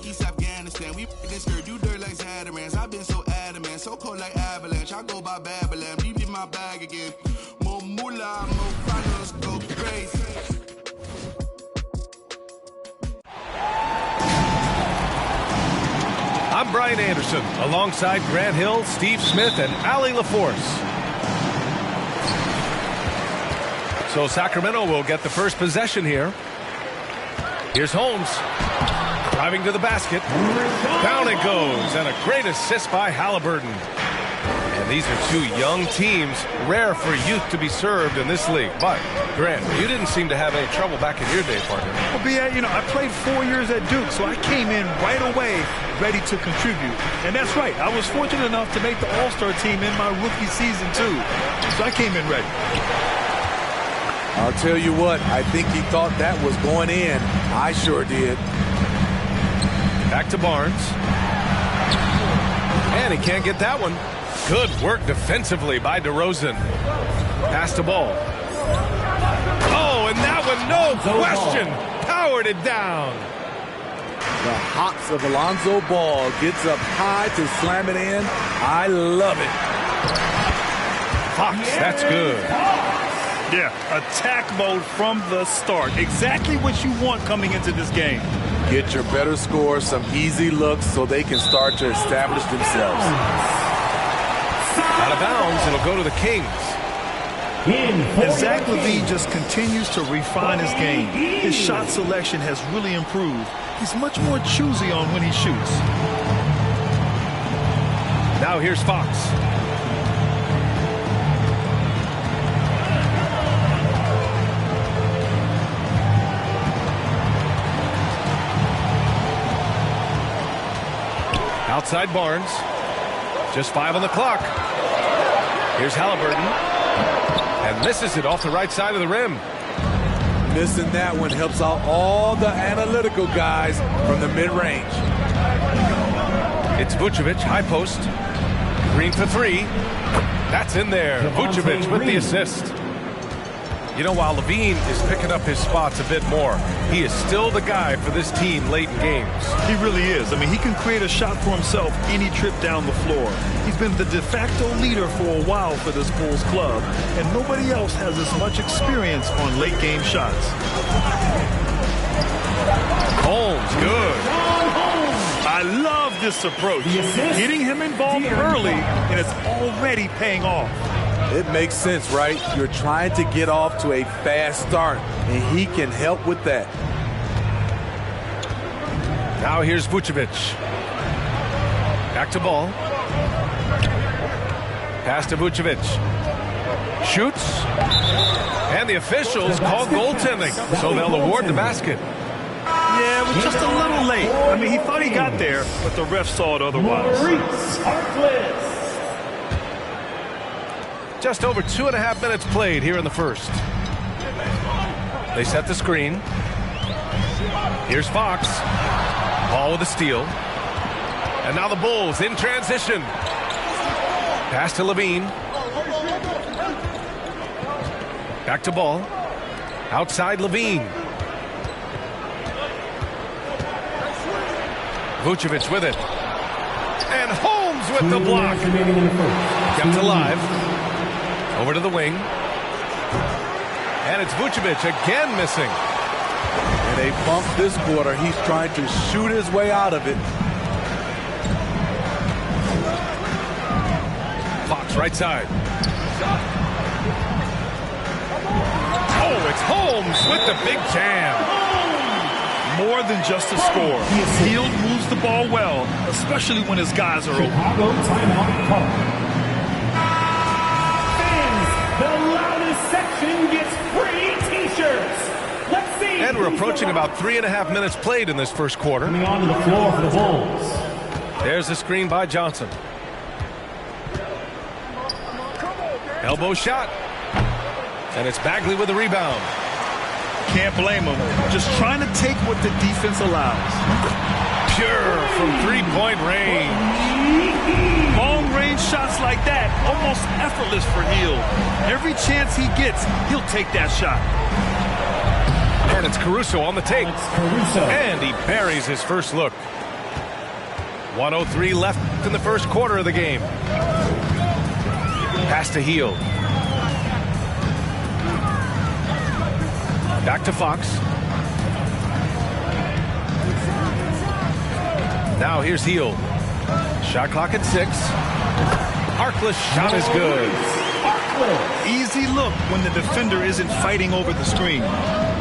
East Afghanistan, we this girl do dirt like Zatarans. I've been so adamant, so cold like avalanche. I go by Babylon, deep in my bag again. More moolah, more finals, go crazy. I'm Brian Anderson, alongside Grant Hill, Steve Smith, and Allie LaForce. So Sacramento will get the first possession here. Here's Holmes. Driving to the basket. Down it goes. And a great assist by Halliburton. And these are two young teams. Rare for youth to be served in this league. But, Grant, you didn't seem to have any trouble back in your day, partner. Well, B.A., I played 4 years at Duke, so I came in right away ready to contribute. And that's right. I was fortunate enough to make the All-Star team in my rookie season, too. So I came in ready. I'll tell you what, I think he thought that was going in. I sure did. Back to Barnes. And he can't get that one. Good work defensively by DeRozan. Pass the ball. Oh, and that one, no question, powered it down. The hops of Alonzo Ball gets up high to slam it in. I love it. Fox, that's good. Yeah, attack mode from the start. Exactly what you want coming into this game. Get your better score, some easy looks so they can start to establish themselves. Out of bounds, it'll go to the Kings. And Zach LaVine just continues to refine his game. His shot selection has really improved. He's much more choosy on when he shoots. Now here's Fox. Outside Barnes. Just 5 on the clock. Here's Halliburton. And misses it off the right side of the rim. Missing that one helps out all the analytical guys from the mid-range. It's Vucevic, high post. Green for 3. That's in there. Vucevic with the assist. You know, while LaVine is picking up his spots a bit more, he is still the guy for this team late in games. He really is. I mean, he can create a shot for himself any trip down the floor. He's been the de facto leader for a while for this Bulls club, and nobody else has as much experience on late game shots. Holmes, good. I love this approach. Getting him involved early, and it's already paying off. It makes sense, right? You're trying to get off to a fast start, and he can help with that. Now here's Vucevic. Back to ball. Pass to Vucevic. Shoots. And the officials call goaltending, so they'll award the basket. Yeah, it was just a little late. I mean, he thought he got there, but the ref saw it otherwise. Just over 2.5 minutes played here in the first. They set the screen. Here's Fox. Ball with a steal. And now the Bulls in transition. Pass to LaVine. Back to ball. Outside LaVine. Vucevic with it. And Holmes with the block. Kept alive. Over to the wing. And it's Vucevic again missing. And they bumped this quarter. He's trying to shoot his way out of it. Fox right side. Oh, it's Holmes with the big jam. More than just a score. Hield moves the ball well, especially when his guys are open. And we're approaching about 3.5 minutes played in this first quarter. Coming onto the floor for the Bulls. There's the screen by Johnson. Elbow shot. And it's Bagley with the rebound. Can't blame him. Just trying to take what the defense allows. Pure from three-point range. Long-range shots like that, almost effortless for Hield. Every chance he gets, he'll take that shot. And it's Caruso on the take. And he buries his first look. 1:03 left in the first quarter of the game. Pass to Heel. Back to Fox. Now here's Heel. Shot clock at 6. Arkless shot is good. Easy look when the defender isn't fighting over the screen.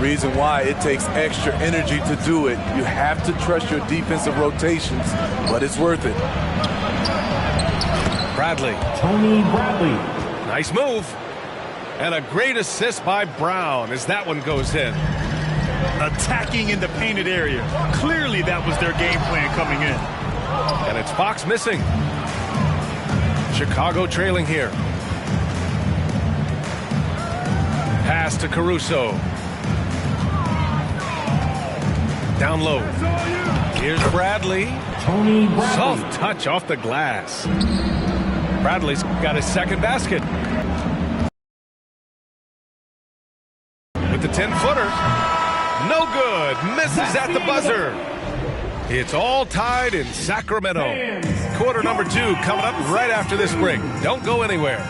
Reason why it takes extra energy to do it. You have to trust your defensive rotations, but it's worth it. Bradley. Tony Bradley. Nice move. And a great assist by Brown as that one goes in. Attacking in the painted area. Clearly that was their game plan coming in. And it's Fox missing. Chicago trailing here. Pass to Caruso. Down low. Here's Bradley. Tony Bradley. Soft touch off the glass. Bradley's got his second basket. With the 10-footer. No good. Misses at the buzzer. It's all tied in Sacramento. Quarter number 2 coming up right after this break. Don't go anywhere.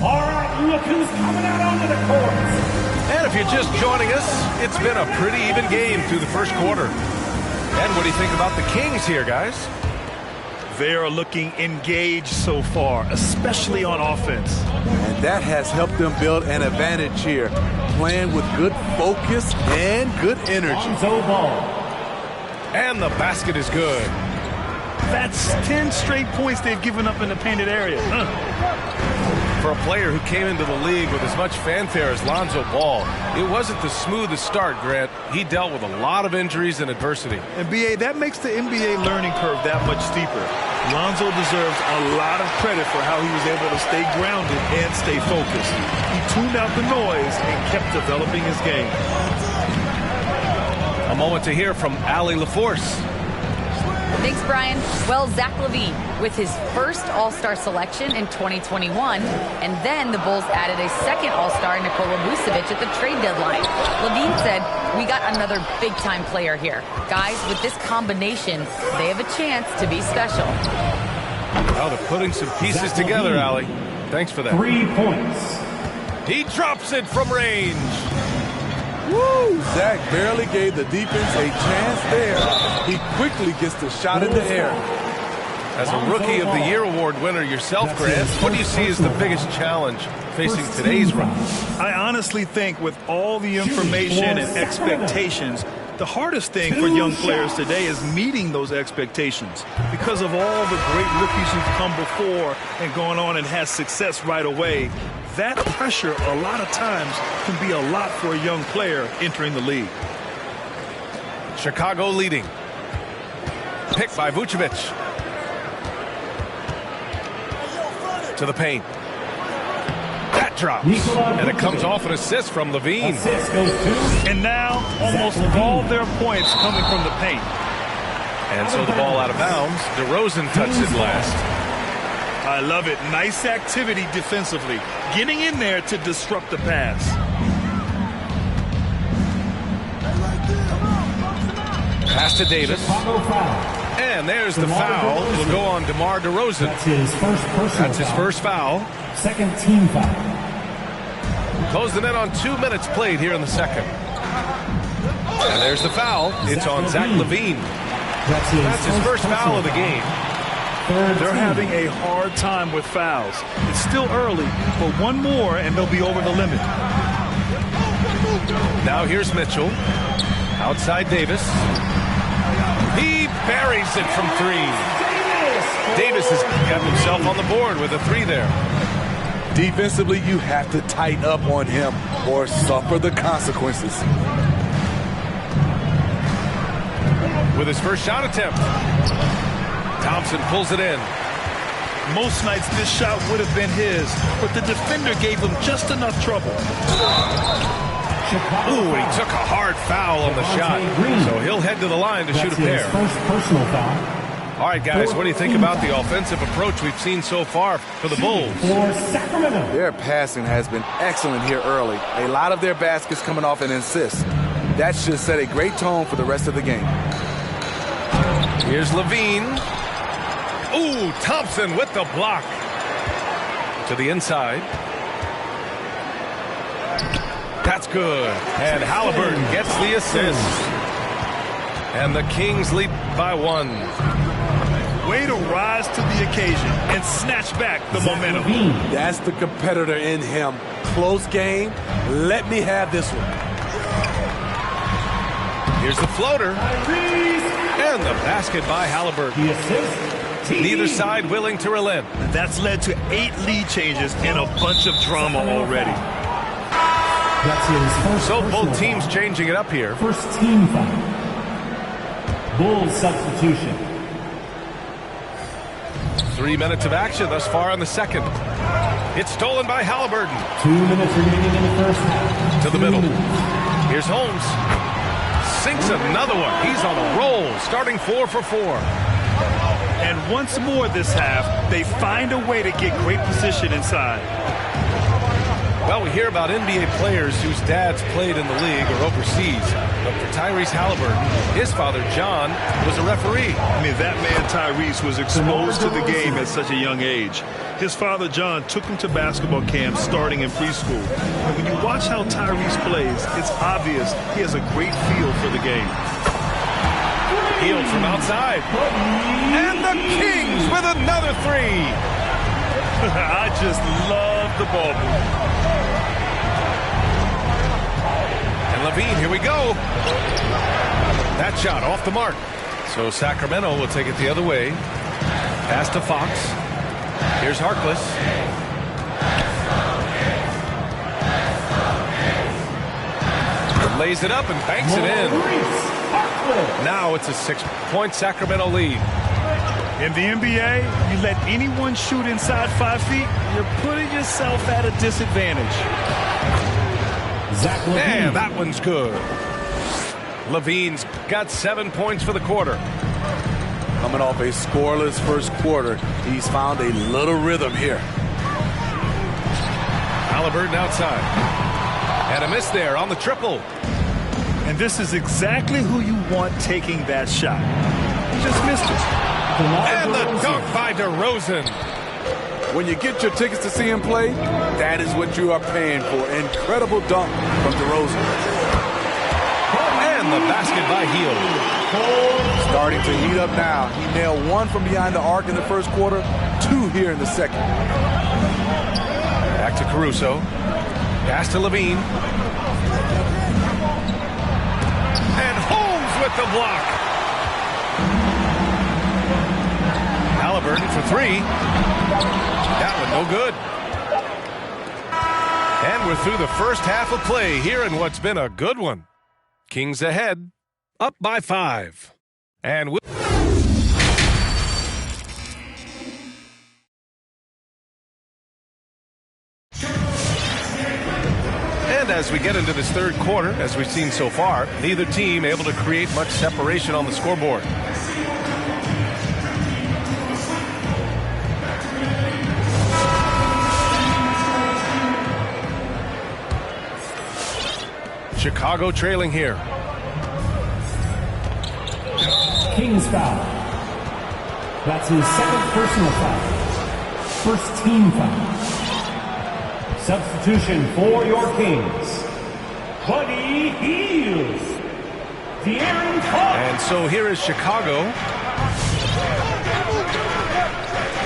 All right, look who's coming out onto the court. And if you're just joining us, it's been a pretty even game through the first quarter. And what do you think about the Kings here, guys? They are looking engaged so far, especially on offense. And that has helped them build an advantage here. Playing with good focus and good energy. Lonzo Ball. And the basket is good. That's 10 straight points they've given up in the painted area. For a player who came into the league with as much fanfare as Lonzo Ball, it wasn't the smoothest start, Grant. He dealt with a lot of injuries and adversity. And BA, that makes the NBA learning curve that much steeper. Lonzo deserves a lot of credit for how he was able to stay grounded and stay focused. He tuned out the noise and kept developing his game. A moment to hear from Allie LaForce. Thanks, Brian. Well, Zach LaVine with his first All-Star selection in 2021, and then the Bulls added a second All-Star, Nikola Vucevic, at the trade deadline. LaVine said, "We got another big-time player here. Guys, with this combination, they have a chance to be special." Well, they're putting some pieces together, Allie. Thanks for that. 3 points. He drops it from range. Woo! Zach barely gave the defense a chance there. He quickly gets the shot in the air. As a Rookie of the Year award winner yourself, Grant, what do you see as the biggest challenge facing today's rookies? I honestly think with all the information and expectations, the hardest thing for young players today is meeting those expectations. Because of all the great rookies who've come before and gone on and had success right away, that pressure a lot of times can be a lot for a young player entering the league. Chicago leading. Picked by Vucevic. To the paint. That drops. And it comes off an assist from LaVine. Assist goes to. And now almost all their points coming from the paint. And so the ball out of bounds. DeRozan touched it last. I love it. Nice activity defensively. Getting in there to disrupt the pass. Pass to Davis. Chicago foul. And there's the foul. Will go on DeMar DeRozan. That's his first personal That's his first foul. Second team foul. Close the net on 2 minutes played here in the second. And there's the foul. It's on Zach LaVine. That's his first foul of the game. They're having a hard time with fouls. It's still early, but one more and they'll be over the limit. Now here's Mitchell. Outside Davis. He buries it from 3. Davis has got himself on the board with a 3 there. Defensively, you have to tighten up on him or suffer the consequences. With his first shot attempt. Thompson pulls it in. Most nights this shot would have been his, but the defender gave him just enough trouble. Ooh, he took a hard foul on the shot. So he'll head to the line to shoot a pair. First personal foul. All right, guys, what do you think about the offensive approach we've seen so far for the Bulls? For Sacramento. Their passing has been excellent here early. A lot of their baskets coming off an assist. That should set a great tone for the rest of the game. Here's Levine. Ooh, Thompson with the block. To the inside. That's good. And Halliburton gets the assist. And the Kings lead by 1. Way to rise to the occasion and snatch back the momentum. That's the competitor in him. Close game. Let me have this one. Here's the floater. And the basket by Halliburton. The assist. Neither side willing to relent. That's led to 8 lead changes and a bunch of drama already. That's his first. So both teams changing it up here. First team foul. Bulls substitution. 3 minutes of action thus far in the second. It's stolen by Halliburton. 2 minutes remaining in the first half. To the middle. Here's Holmes. Sinks another one. He's on a roll, starting 4 for 4. And once more this half, they find a way to get great position inside. Well, we hear about NBA players whose dads played in the league or overseas. But for Tyrese Halliburton, his father, John, was a referee. I mean, that man, Tyrese, was exposed to the game at such a young age. His father, John, took him to basketball camps starting in preschool. And when you watch how Tyrese plays, it's obvious he has a great feel for the game. Healed from outside. And the Kings with another 3. I just love the ball movement. And Levine, here we go. That shot off the mark. So Sacramento will take it the other way. Pass to Fox. Here's Harkless. Lays it up and banks it in. Now it's a 6-point Sacramento lead. In the NBA, you let anyone shoot inside 5 feet, you're putting yourself at a disadvantage. And that one's good. Levine's got 7 points for the quarter. Coming off a scoreless first quarter, he's found a little rhythm here. Halliburton outside. And a miss there on the triple. And this is exactly who you want taking that shot. He just missed it. And the dunk by DeRozan. When you get your tickets to see him play, that is what you are paying for. Incredible dunk from DeRozan. And the basket by Hield. Starting to heat up now. He nailed 1 from behind the arc in the first quarter, 2 here in the second. Back to Caruso. Pass to Levine. And Holmes with the block. Halliburton for 3. That one no good. And we're through the first half of play here in what's been a good one. Kings ahead, up by 5. And as we get into this third quarter, as we've seen so far, neither team able to create much separation on the scoreboard. Chicago trailing here. Kings foul. That's his second personal foul. First team foul. Substitution for your Kings. Buddy Hield. De'Aaron Fox. And so here is Chicago.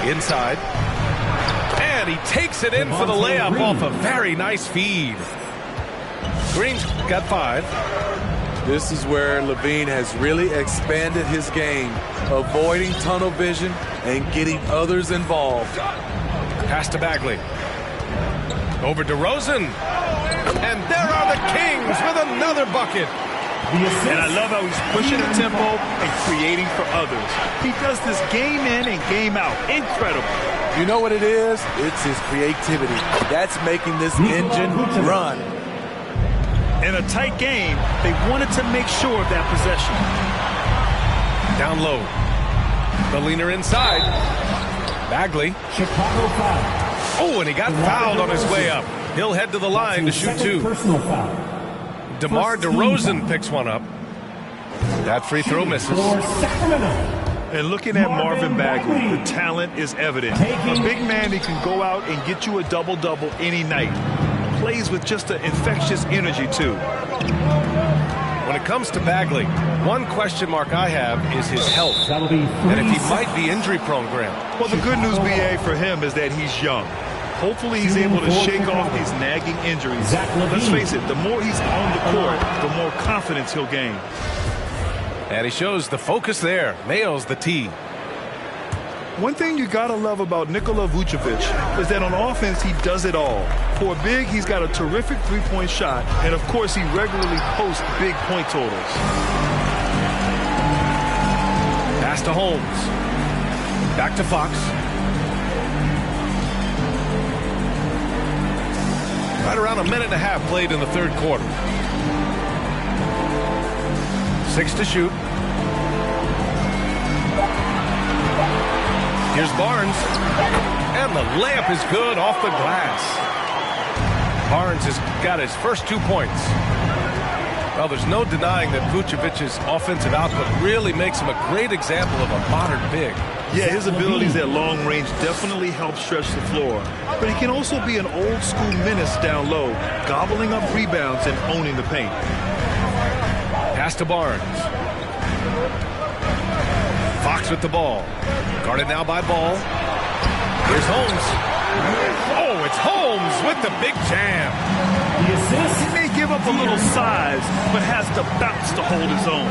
Inside. And he takes it in for the layup off a very nice feed. Green's got 5. This is where Levine has really expanded his game, avoiding tunnel vision and getting others involved. Pass to Bagley. Over DeRozan. And there are the Kings with another bucket. And I love how he's pushing the tempo and creating for others. He does this game in and game out. Incredible. You know what it is? It's his creativity. That's making this engine run. In a tight game, they wanted to make sure of that possession. Down low. The leaner inside. Bagley. Chicago foul. Oh, and he got fouled on his way up. He'll head to the line to shoot two. Personal foul. DeMar DeRozan picks one up. That free throw misses. For Sacramento. And looking at Marvin Bagley, the talent is evident. A big man, he can go out and get you a double-double any night. Plays with just an infectious energy, too. When it comes to Bagley, one question mark I have is his health. That'll be And if he might be injury-prone, Graham. Well, the good news, BA, for him is that he's young. Hopefully he's able to shake off these nagging injuries. Let's face it, the more he's on the court, the more confidence he'll gain. And he shows the focus there. Nails the tee. One thing you gotta love about Nikola Vucevic is that on offense he does it all. For a big, he's got a terrific three-point shot, and of course he regularly posts big point totals. Pass to Holmes. Back to Fox. Right around a minute and a half played in the third quarter. 6 to shoot. Here's Barnes. And the layup is good off the glass. Barnes has got his first 2 points. Well, there's no denying that Vucevic's offensive output really makes him a great example of a modern big. Yeah, his abilities at long range definitely help stretch the floor. But he can also be an old-school menace down low, gobbling up rebounds and owning the paint. Pass to Barnes. Fox with the ball. Guarded now by Ball. Here's Holmes. Oh, it's Holmes with the big jam. The assist. He may give up a little size, but has the bounce to hold his own.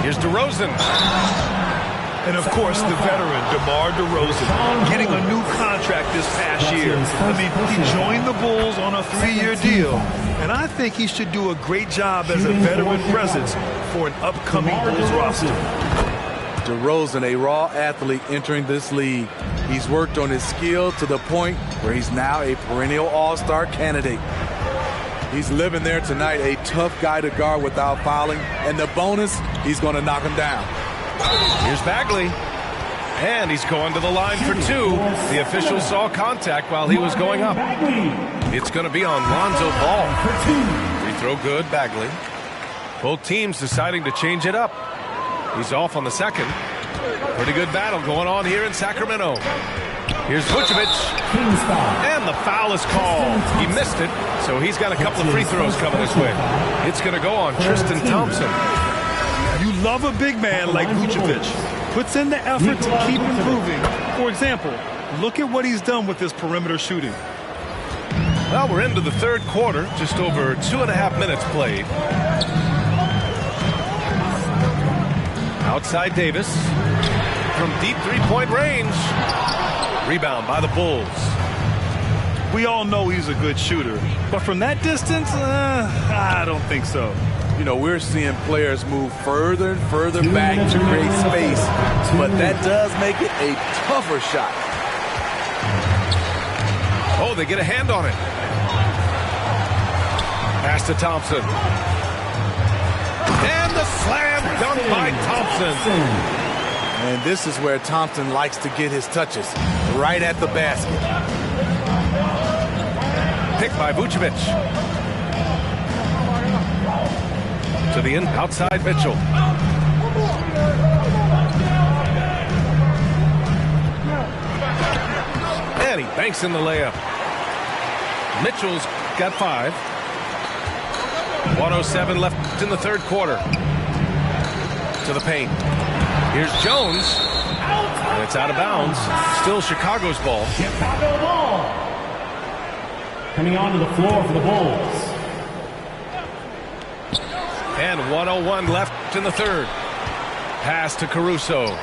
Here's DeRozan. And of course, the veteran, DeMar DeRozan, getting a new contract this past year. I mean, he joined the Bulls on a 3-year deal, and I think he should do a great job as a veteran presence for an upcoming Bulls roster. DeRozan, a raw athlete entering this league. He's worked on his skill to the point where he's now a perennial all-star candidate. He's living there tonight, a tough guy to guard without fouling, and the bonus, he's going to knock him down. Here's Bagley. And he's going to the line for 2. The official saw contact while he was going up. It's going to be on Lonzo Ball. Free throw good, Bagley. Both teams deciding to change it up. He's off on the second. Pretty good battle going on here in Sacramento. Here's Vucevic. And the foul is called. He missed it, so he's got a couple of free throws coming his way. It's going to go on Tristan Thompson. You love a big man like Vucevic. Puts in the effort to keep improving. For example, look at what he's done with his perimeter shooting. Well, we're into the third quarter. Just over 2.5 minutes played. Outside Davis. From deep three-point range. Rebound by the Bulls. We all know he's a good shooter. But from that distance, I don't think so. You know, we're seeing players move further and further back to create space, but that does make it a tougher shot. Oh, they get a hand on it. Pass to Thompson. And the slam dunk by Thompson. And this is where Thompson likes to get his touches, right at the basket. Pick by Vucevic. To the outside Mitchell. And he banks in the layup. Mitchell's got 5. 1:07 left in the third quarter. To the paint. Here's Jones. And it's out of bounds. Still Chicago's ball. Chicago ball. Coming onto the floor for the Bulls. And 1:01 left in the third. Pass to Caruso.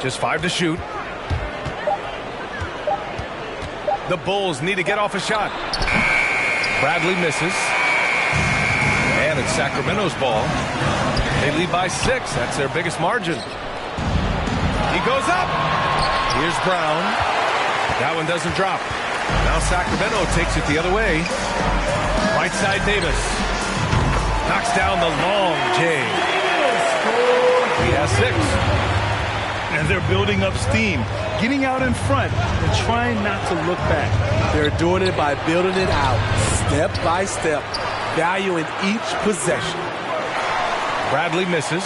Just 5 to shoot. The Bulls need to get off a shot. Bradley misses. And it's Sacramento's ball. They lead by 6. That's their biggest margin. He goes up. Here's Brown. That one doesn't drop. Now Sacramento takes it the other way. Right side Davis. Knocks down the long J. He has 6. And they're building up steam, getting out in front and trying not to look back. They're doing it by building it out, step by step, valuing each possession. Bradley misses.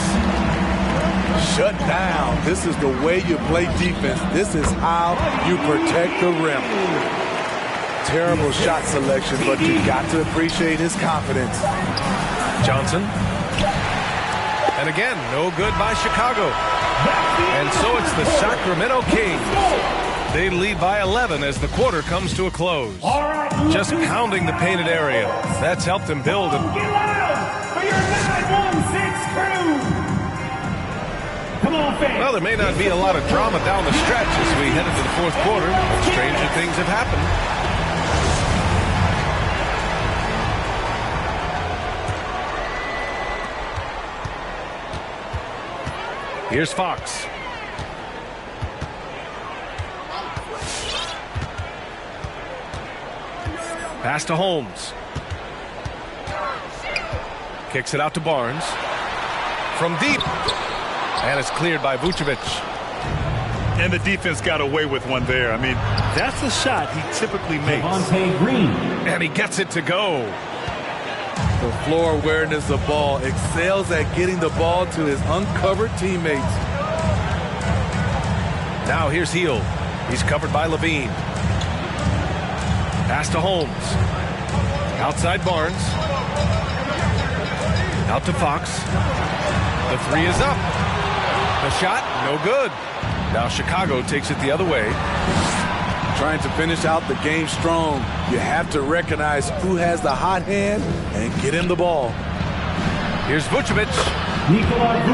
Shut down. This is the way you play defense. This is how you protect the rim. Terrible shot selection, but you got to appreciate his confidence. Johnson. And again, no good by Chicago. And so it's the Sacramento Kings. They lead by 11 as the quarter comes to a close. Just pounding the painted area. That's helped them build it. Get loud for your 916 crew. Come on, fans. Well, there may not be a lot of drama down the stretch as we head into the fourth quarter, but stranger things have happened. Here's Fox. Pass to Holmes. Kicks it out to Barnes. From deep. And it's cleared by Vucevic. And the defense got away with one there. I mean, that's a shot he typically makes. Green. And he gets it to go. The floor awareness of ball, excels at getting the ball to his uncovered teammates. Now here's Hield. He's covered by Levine. Pass to Holmes. Outside Barnes. Out to Fox. The 3 is up. The shot, no good. Now Chicago takes it the other way. Trying to finish out the game strong, you have to recognize who has the hot hand and get him the ball. Here's Vucevic.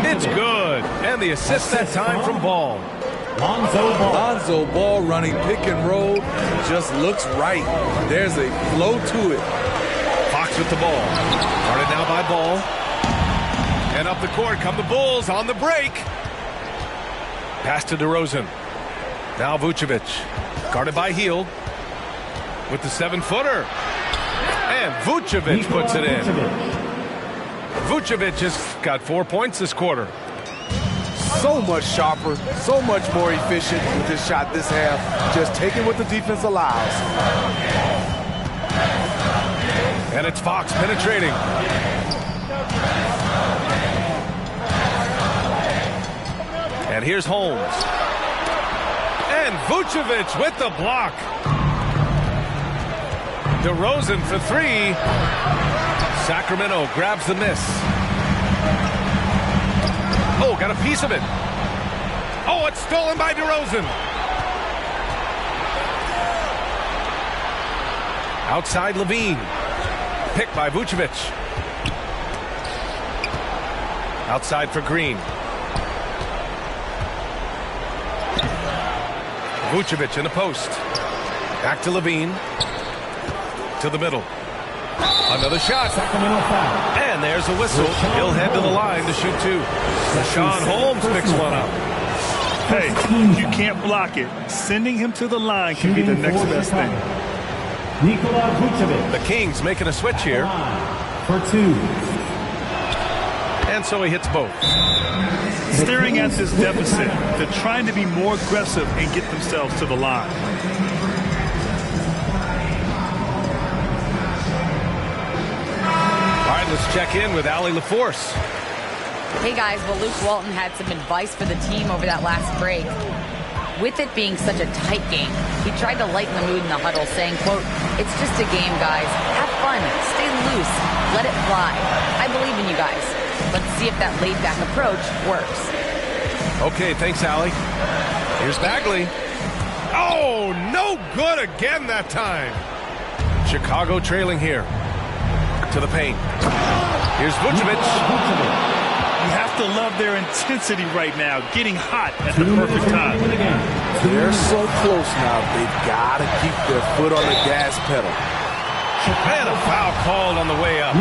It's good. And the assist that time from Ball. Lonzo Ball running pick and roll just looks right. There's a flow to it. Fox with the ball. Guarded now by Ball. And up the court come the Bulls on the break. Pass to DeRozan. Now Vucevic. Guarded by Hield. With the 7-footer. And Vucevic puts it in. Vucevic has got 4 points this quarter. So much sharper, so much more efficient with his shot this half. Just taking what the defense allows. And it's Fox penetrating. And here's Holmes. And Vucevic with the block. DeRozan for 3. Sacramento grabs the miss. Oh, got a piece of it. Oh, it's stolen by DeRozan. Outside Levine. Picked by Vucevic. Outside for Green. Vucevic in the post. Back to Levine. To the middle. Another shot. And there's a whistle. He'll head to the line to shoot 2. Rashawn Holmes picks one up. Hey, you can't block it. Sending him to the line can be the next best thing. The Kings making a switch here. For 2. And so he hits both. Staring at this deficit, they're trying to be more aggressive and get themselves to the line. All right, let's check in with Allie LaForce. Hey guys, well, Luke Walton had some advice for the team over that last break. With it being such a tight game, he tried to lighten the mood in the huddle, saying, quote, "It's just a game, guys. Have fun. Stay loose. Let it fly. I believe in you guys. Let's see if that laid-back approach works." Okay, thanks, Allie. Here's Bagley. Oh, no good again that time. Chicago trailing here. To the paint. Here's Vucevic. You have to love their intensity right now, getting hot at the perfect time. They're so close now, they've got to keep their foot on the gas pedal. And a foul called on the way up.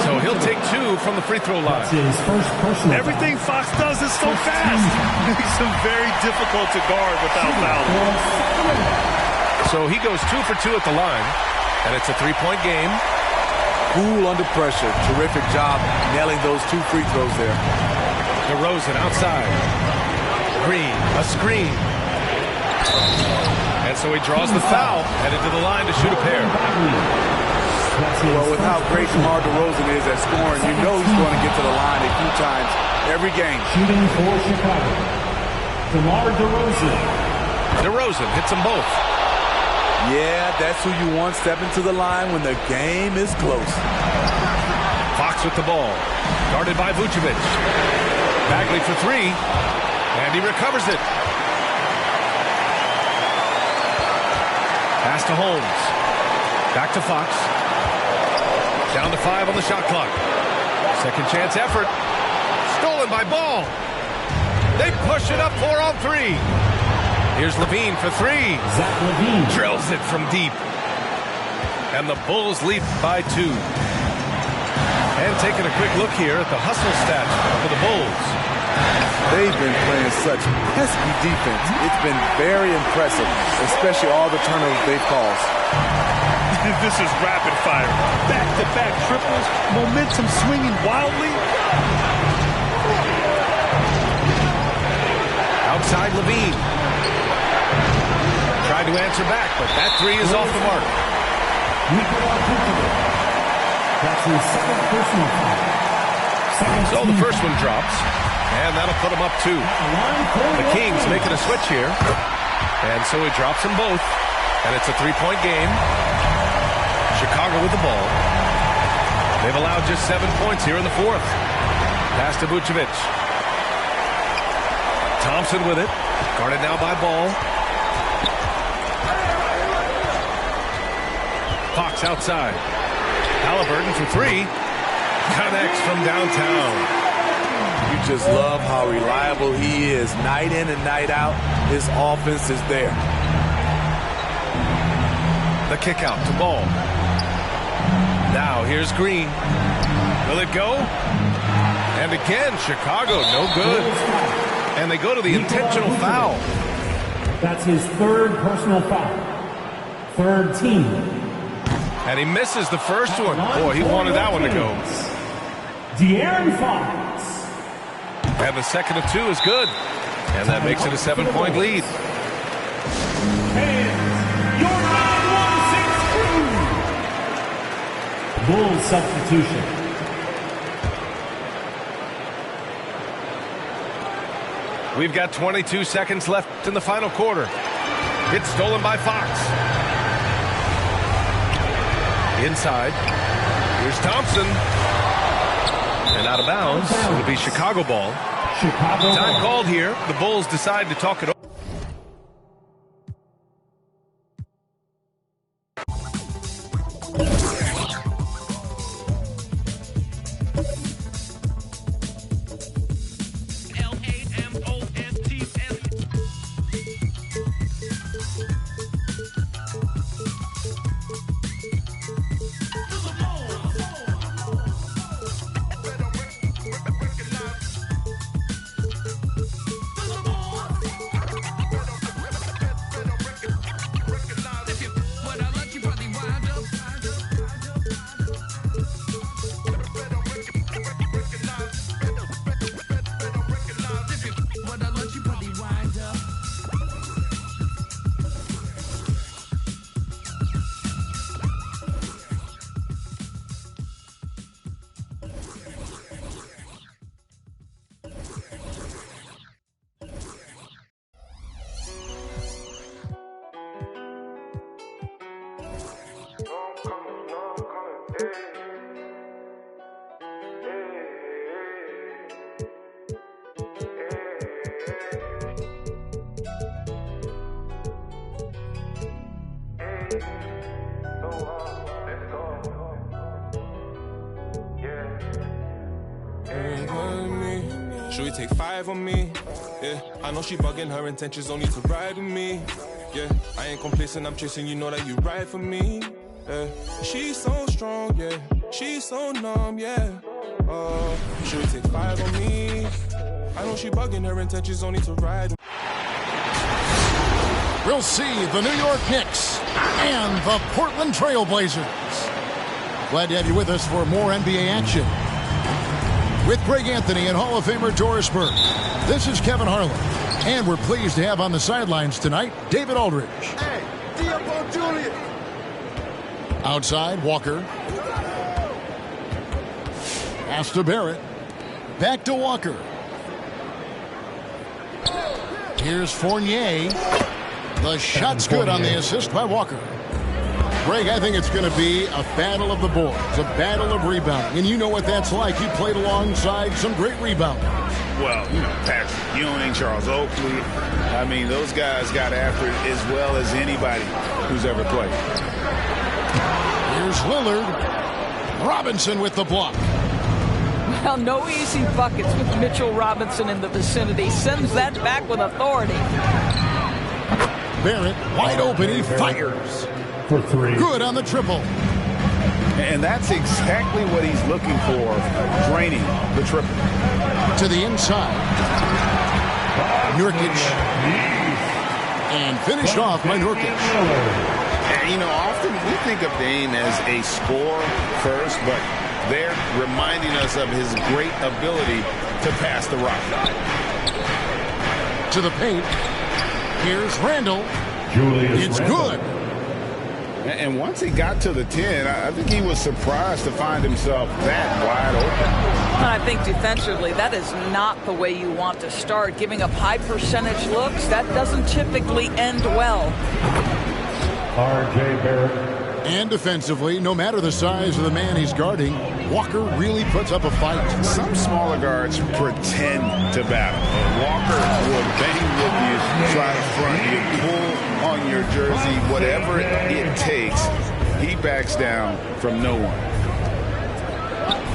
So he'll take 2 from the free throw line. Everything Fox does is so fast. Makes him very difficult to guard without fouling. So he goes 2 for 2 at the line. And it's a 3-point game. cool under pressure. Terrific job nailing those 2 free throws there. DeRozan outside. Green, a screen. And so he draws the foul, headed to the line to shoot a pair. Well, with how great DeMar DeRozan is at scoring, you know he's going to get to the line a few times every game. Shooting for Chicago, DeMar DeRozan. DeRozan hits them both. Yeah, that's who you want stepping to the line when the game is close. Fox with the ball. Guarded by Vucevic. Bagley for 3. And he recovers it. Pass to Holmes. Back to Fox. Down to 5 on the shot clock. Second chance effort. Stolen by Ball. They push it up 4 on 3. Here's Levine for 3. Zach Levine drills it from deep. And the Bulls lead by 2. And taking a quick look here at the hustle stats for the Bulls. They've been playing such pesky defense. It's been very impressive, especially all the turnovers they've caused. This is rapid fire. Back-to-back triples, momentum swinging wildly. Outside Levine. Tried to answer back, but that 3 is off the mark. That's his second personal foul. So the first one drops, and that'll put him up 2. The Kings making a switch here, and so he drops them both, and it's a 3-point game. Chicago with the ball. They've allowed just 7 points here in the 4th. Pass to Vucevic. Thompson with it, guarded now by Ball. Fox outside. Halliburton for 3. Connects from downtown. You just love how reliable he is. Night in and night out, his offense is there. The kick out to Ball. Now here's Green. Will it go? And again, Chicago, no good. And they go to the intentional foul. That's his 3rd personal foul. 3rd team. And he misses the first one. Boy, he wanted that one to go. De'Aaron Fox. And the second of 2 is good. And that makes it a 7-point lead. And your 9-1-6 crew. Bulls substitution. We've got 22 seconds left in the final quarter. It's stolen by Fox. Inside. Here's Thompson. And out of bounds. It'll be Chicago ball. Time called here. The Bulls decide to talk it over. Should we take 5 on me? Yeah, I know she bugging, her intentions only to ride with me. Yeah, I ain't complacent, I'm chasing, you know that you ride for me. Yeah, she's so strong, yeah, she's so numb, yeah. Should we take 5 on me? I know she bugging, her intentions only to ride. We'll see the New York Knicks and the Portland Trail Blazers. Glad to have you with us for more NBA action. With Greg Anthony and Hall of Famer Doris Burke, this is Kevin Harlan. And we're pleased to have on the sidelines tonight, David Aldridge. Hey, Diego Julius. Outside, Walker. Pass to Barrett. Back to Walker. Here's Fournier. The shot's good on the assist by Walker. Greg, I think it's going to be a battle of the boards, a battle of rebounding. And you know what that's like. You played alongside some great rebounders. Well, you know, Patrick Ewing, Charles Oakley. I mean, those guys got after it as well as anybody who's ever played. Here's Lillard. Robinson with the block. Well, no easy buckets with Mitchell Robinson in the vicinity. Sends that back with authority. Barrett wide open. He fires. For three. Good on the triple. And that's exactly what he's looking for, draining the triple. To the inside. Nurkic. And finished off by Nurkic. And, you know, often we think of Dame as a scorer first, but they're reminding us of his great ability to pass the rock. To the paint. Here's Randall. It's good. And once he got to the 10, I think he was surprised to find himself that wide open. I think defensively, that is not the way you want to start. Giving up high percentage looks, that doesn't typically end well. R.J. Barrett. And defensively, no matter the size of the man he's guarding, Walker really puts up a fight. Some smaller guards pretend to battle. Walker will bang with you, try to front you, pull on your jersey, whatever it takes. He backs down from no one.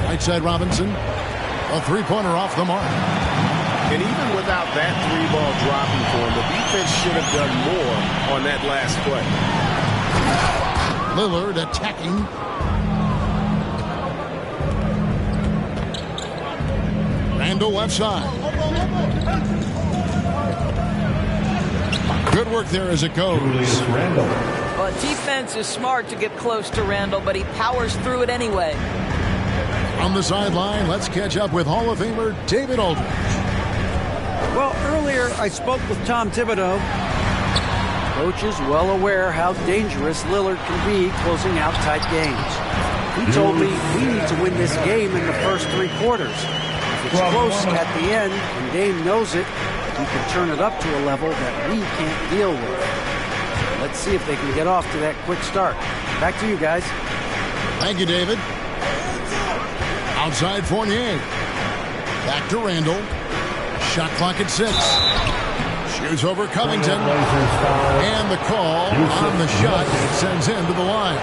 Right side Robinson. A three-pointer off the mark. And even without that three-ball dropping for him, the defense should have done more on that last play. Lillard attacking. Randall left side. Good work there as it goes. Well, defense is smart to get close to Randall, but he powers through it anyway. On the sideline, let's catch up with Hall of Famer David Aldridge. Well, earlier I spoke with Tom Thibodeau. Coach is well aware how dangerous Lillard can be closing out tight games. He told me we need to win this game in the first three quarters. If it's close at the end, and Dame knows it, he can turn it up to a level that we can't deal with. Let's see if they can get off to that quick start. Back to you guys. Thank you, David. Outside Fournier. Back to Randall. Shot clock at 6. Shoots over Covington. And the call on the shot sends him to the line.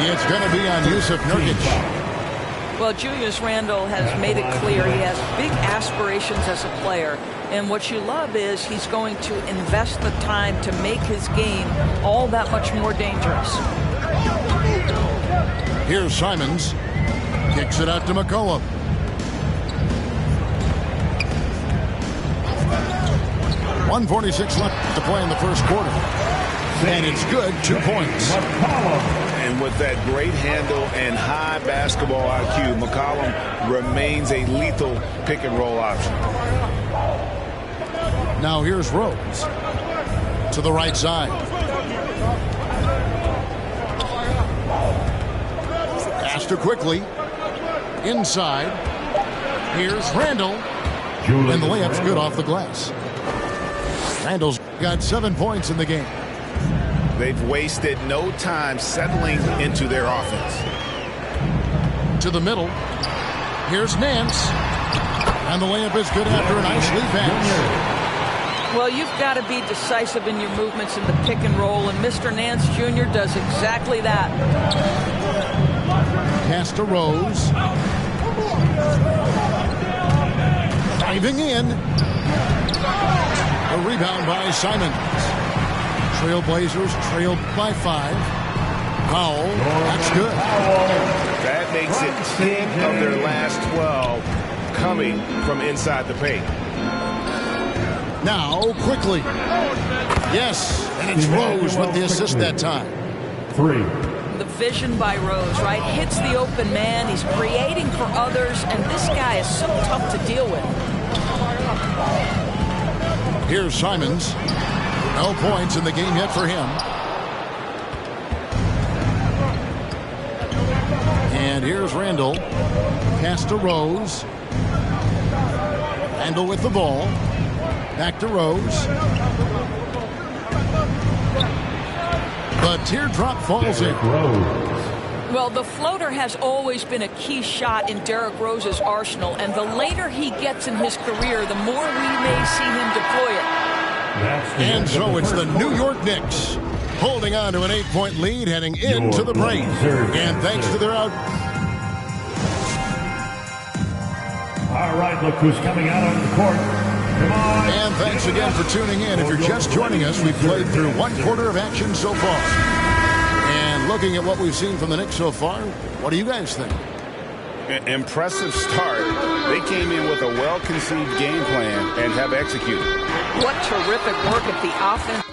It's going to be on Yusuf Nurkic. Well, Julius Randle has made it clear he has big aspirations as a player. And what you love is he's going to invest the time to make his game all that much more dangerous. Here's Simons. Kicks it out to McCollum. .146 left to play in the first quarter. And it's good, 2 points. And with that great handle and high basketball IQ, McCollum remains a lethal pick and roll option. Now here's Rose to the right side. Pass to quickly. Inside. Here's Randall. And the layup's good off the glass. Randall's got 7 points in the game. They've wasted no time settling into their offense. To the middle. Here's Nance. And the layup is good after a nice lead pass. Well, you've got to be decisive in your movements in the pick and roll, and Mr. Nance Jr. does exactly that. Pass to Rose. Driving in. A rebound by Simons. Trailblazers trailed by 5. Powell, that's good. That makes it 10 of their last 12 coming from inside the paint. Now, quickly. Yes, and it's Rose with the assist that time. 3. the vision by Rose, right? Hits the open man. He's creating for others, and this guy is so tough to deal with. Here's Simons. No points in the game yet for him. And here's Randall. Pass to Rose. Randall with the ball. Back to Rose. The teardrop falls in. Well, the floater has always been a key shot in Derrick Rose's arsenal, and the later he gets in his career, the more we may see him deploy it. And so it's the New York Knicks holding on to an 8-point lead heading into the break. And thanks to their out. All right, look who's coming out on the court. Come on. And thanks again for tuning in. If you're just joining us, we've played through 1/4 of action so far. And looking at what we've seen from the Knicks so far, what do you guys think? Impressive start. They came in with a well-conceived game plan and have executed. What terrific work at the offense.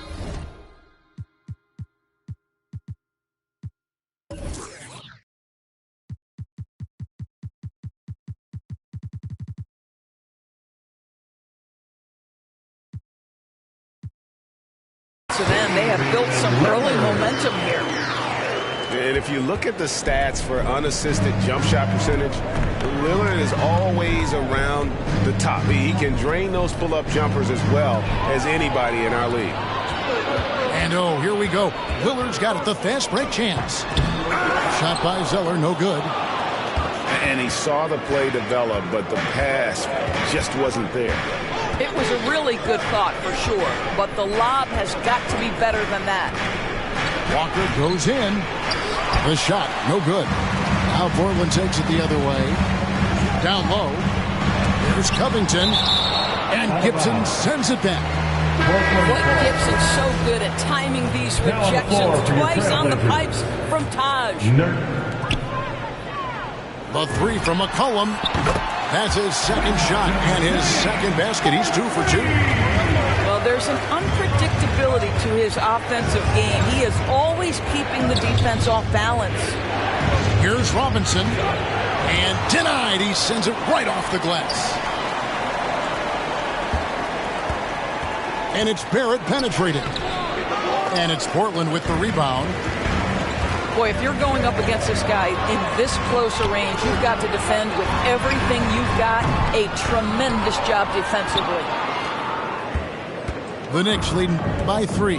To them, they have built some early momentum here. And if you look at the stats for unassisted jump shot percentage, Lillard is always around the top. He can drain those pull-up jumpers as well as anybody in our league. And oh, here we go. Lillard's got it, the fast break chance. Shot by Zeller, no good. And he saw the play develop, but the pass just wasn't there. It was a really good thought for sure, but the lob has got to be better than that. Walker goes in. The shot, no good. Now Portland takes it the other way. Down low. Here's Covington. And Gibson sends it back. Boy, Gibson's so good at timing these rejections. Twice on the pipes from Taj. The three from McCollum. That's his second shot and his second basket. He's 2 for 2. Well, there's an unpredictability to his offensive game. He is always keeping the defense off balance. Here's Robinson. And denied. He sends it right off the glass. And it's Barrett penetrated. And it's Portland with the rebound. Boy, if you're going up against this guy in this close a range, you've got to defend with everything you've got. A tremendous job defensively. The Knicks leading by 3.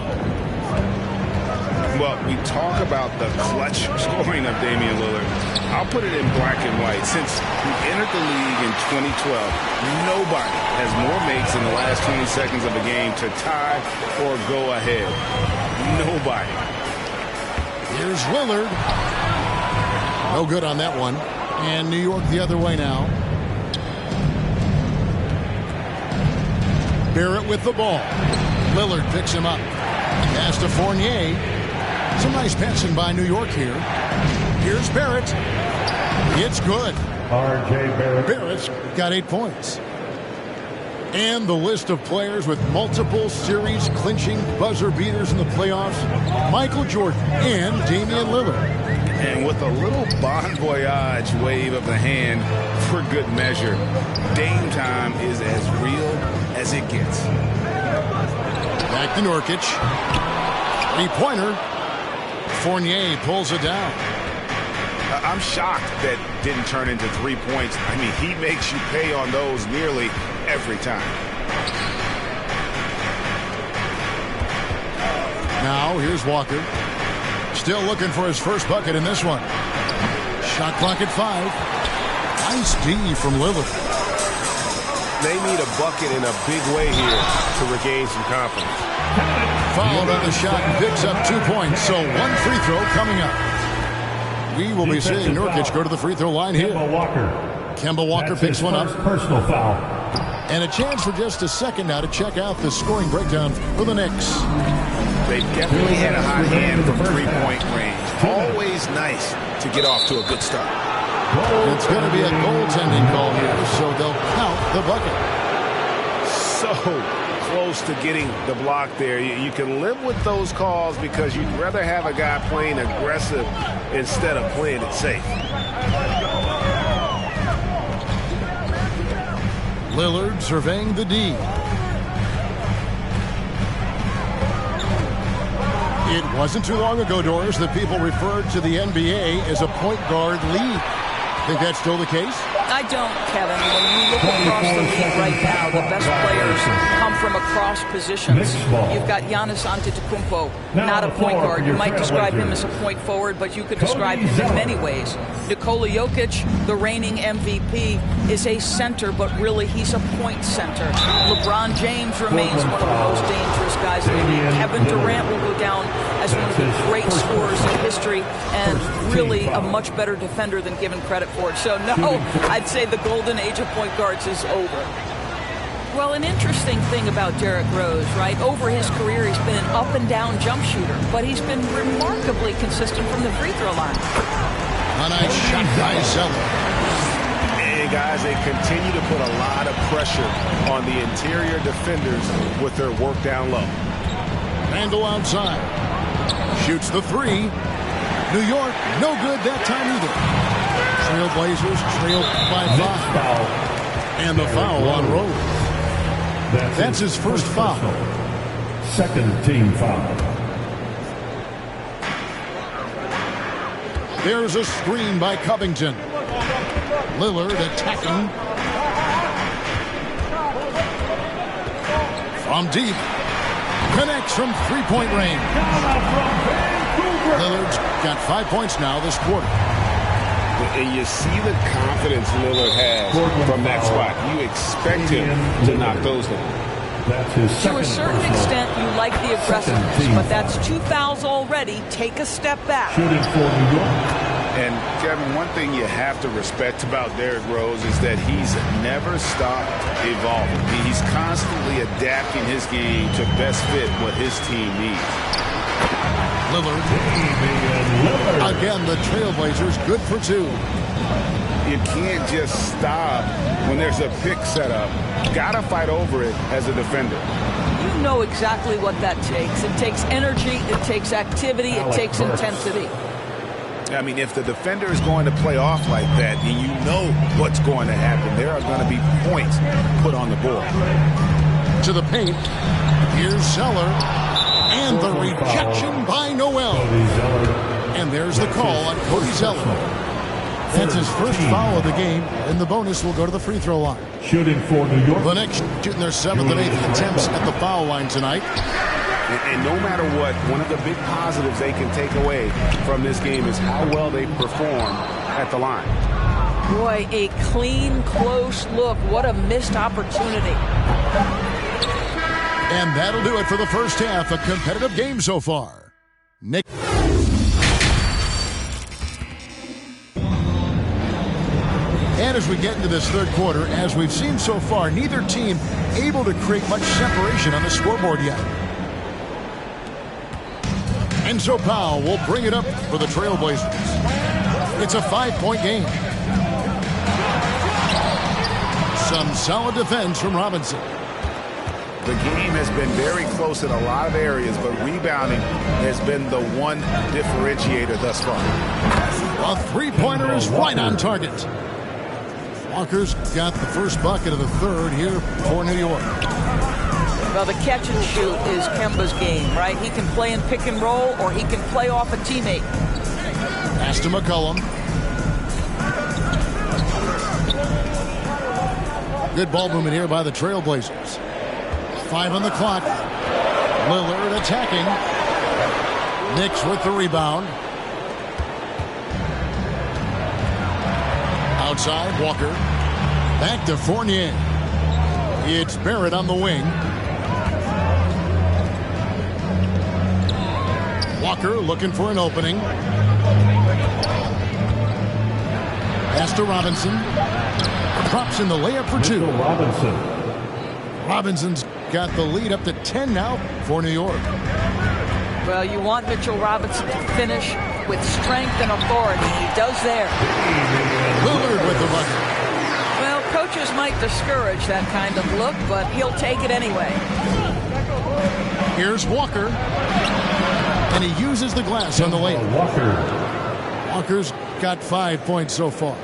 Well, we talk about the clutch scoring of Damian Lillard. I'll put it in black and white. Since he entered the league in 2012, nobody has more makes in the last 20 seconds of a game to tie or go ahead. Nobody. Here's Lillard. No good on that one. And New York the other way now. Barrett with the ball. Lillard picks him up. Pass to Fournier. Some nice passing by New York here. Here's Barrett. It's good. R.J. Barrett. Barrett's got 8 points. And the list of players with multiple series clinching buzzer beaters in the playoffs: Michael Jordan and Damian Lillard. And with a little bon voyage wave of the hand for good measure, Dame time is as real as it gets. Back to Nurkic. 3-pointer. Fournier pulls it down. I'm shocked that didn't turn into 3 points. I mean, he makes you pay on those nearly every time. Now here's Walker. Still looking for his first bucket in this one. Shot clock at 5. Nice D from Lillard. They need a bucket in a big way here to regain some confidence. Fouled on the shot and picks up 2 points. So 1 free throw coming up. We will be seeing Nurkic go to the free throw line here. Kemba Walker picks one up. Personal foul. And a chance for just a second now to check out the scoring breakdown for the Knicks. They definitely had a hot hand from 3-point range. Always nice to get off to a good start. It's going to be a goaltending call here, so they'll count the bucket. So close to getting the block there. You can live with those calls because you'd rather have a guy playing aggressive instead of playing it safe. Lillard surveying the D. It wasn't too long ago, Doris, that people referred to the NBA as a point guard league. Think that's still the case? I don't, Kevin. When you look across the league right now, the best players come from across positions. You've got Giannis Antetokounmpo, not a point guard. You might describe him as a point forward, but you could describe him in many ways. Nikola Jokic, the reigning MVP, is a center, but really he's a point center. LeBron James remains one of the most dangerous guys in the league. Kevin Durant will go down as one of the great scorers in history and really a much better defender than given credit for. So, no, I'd say the golden age of point guards is over. Well, an interesting thing about Derrick Rose, right? Over his career, he's been an up-and-down jump shooter, but he's been remarkably consistent from the free throw line. A nice shot by Zeller. And, guys, they continue to put a lot of pressure on the interior defenders with their work down low. Randall outside. Shoots the three. New York, no good that time either. Trailblazers trailed by 5. And the foul on Rose. That's his first foul. Second team foul. There's a screen by Covington. Lillard attacking. From deep. Connects from three-point range. Lillard's got 5 points now this quarter. And you see the confidence Lillard has from that spot. You expect him to knock those down. To a certain extent, you like the aggressiveness, but that's 2 fouls already. Take a step back. And, Kevin, one thing you have to respect about Derrick Rose is that he's never stopped evolving. He's constantly adapting his game to best fit what his team needs. Lillard. Again, the Trailblazers good for 2. You can't just stop when there's a pick set up. Gotta fight over it as a defender. You know exactly what that takes. It takes energy, it takes activity, it takes intensity. I mean, if the defender is going to play off like that, and you know what's going to happen, there are going to be points put on the board. To the paint. Here's Zeller. And the rejection by Noel. And there's the call on Cody Zeller. That's his first foul of the game, and the bonus will go to the free throw line. Shooting for New York. The Knicks shooting their 7th and 8th attempts at the foul line tonight. And no matter what, one of the big positives they can take away from this game is how well they perform at the line. Boy, a clean, close look. What a missed opportunity. And that'll do it for the first half. A competitive game so far. Nick. And as we get into this third quarter, as we've seen so far, neither team able to create much separation on the scoreboard yet. And so Powell will bring it up for the Trailblazers. It's a 5-point game. Some solid defense from Robinson. The game has been very close in a lot of areas, but rebounding has been the one differentiator thus far. A three-pointer is right on target. Walker's got the first bucket of the third here for New York. Well, the catch and shoot is Kemba's game, right? He can play in pick and roll, or he can play off a teammate. Pass to McCollum. Good ball movement here by the Trailblazers. 5 on the clock. Lillard attacking. Knicks with the rebound. Outside, Walker. Back to Fournier. It's Barrett on the wing. Walker looking for an opening. Pass to Robinson. Drops in the layup for 2. Robinson's got the lead up to 10 now for New York. Well, you want Mitchell Robinson to finish with strength and authority. He does there. Lillard with the bucket. Well, coaches Coaches might discourage that kind of look, but he'll take it anyway. Here's Walker. And he uses the glass on the lane. Walker's got 5 points so far.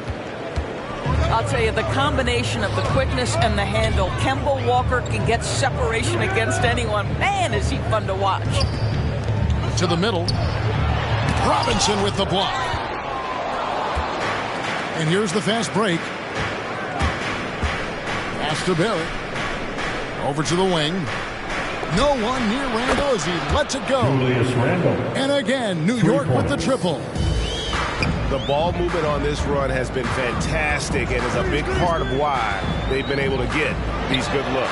I'll tell you, the combination of the quickness and the handle, Kemba Walker can get separation against anyone. Man, is he fun to watch. To the middle. Robinson with the block. And here's the fast break. Pass to Barrett. Over to the wing. No one near Randall as he lets it go. And again, New York with the triple. The ball movement on this run has been fantastic and is a big part of why they've been able to get these good looks.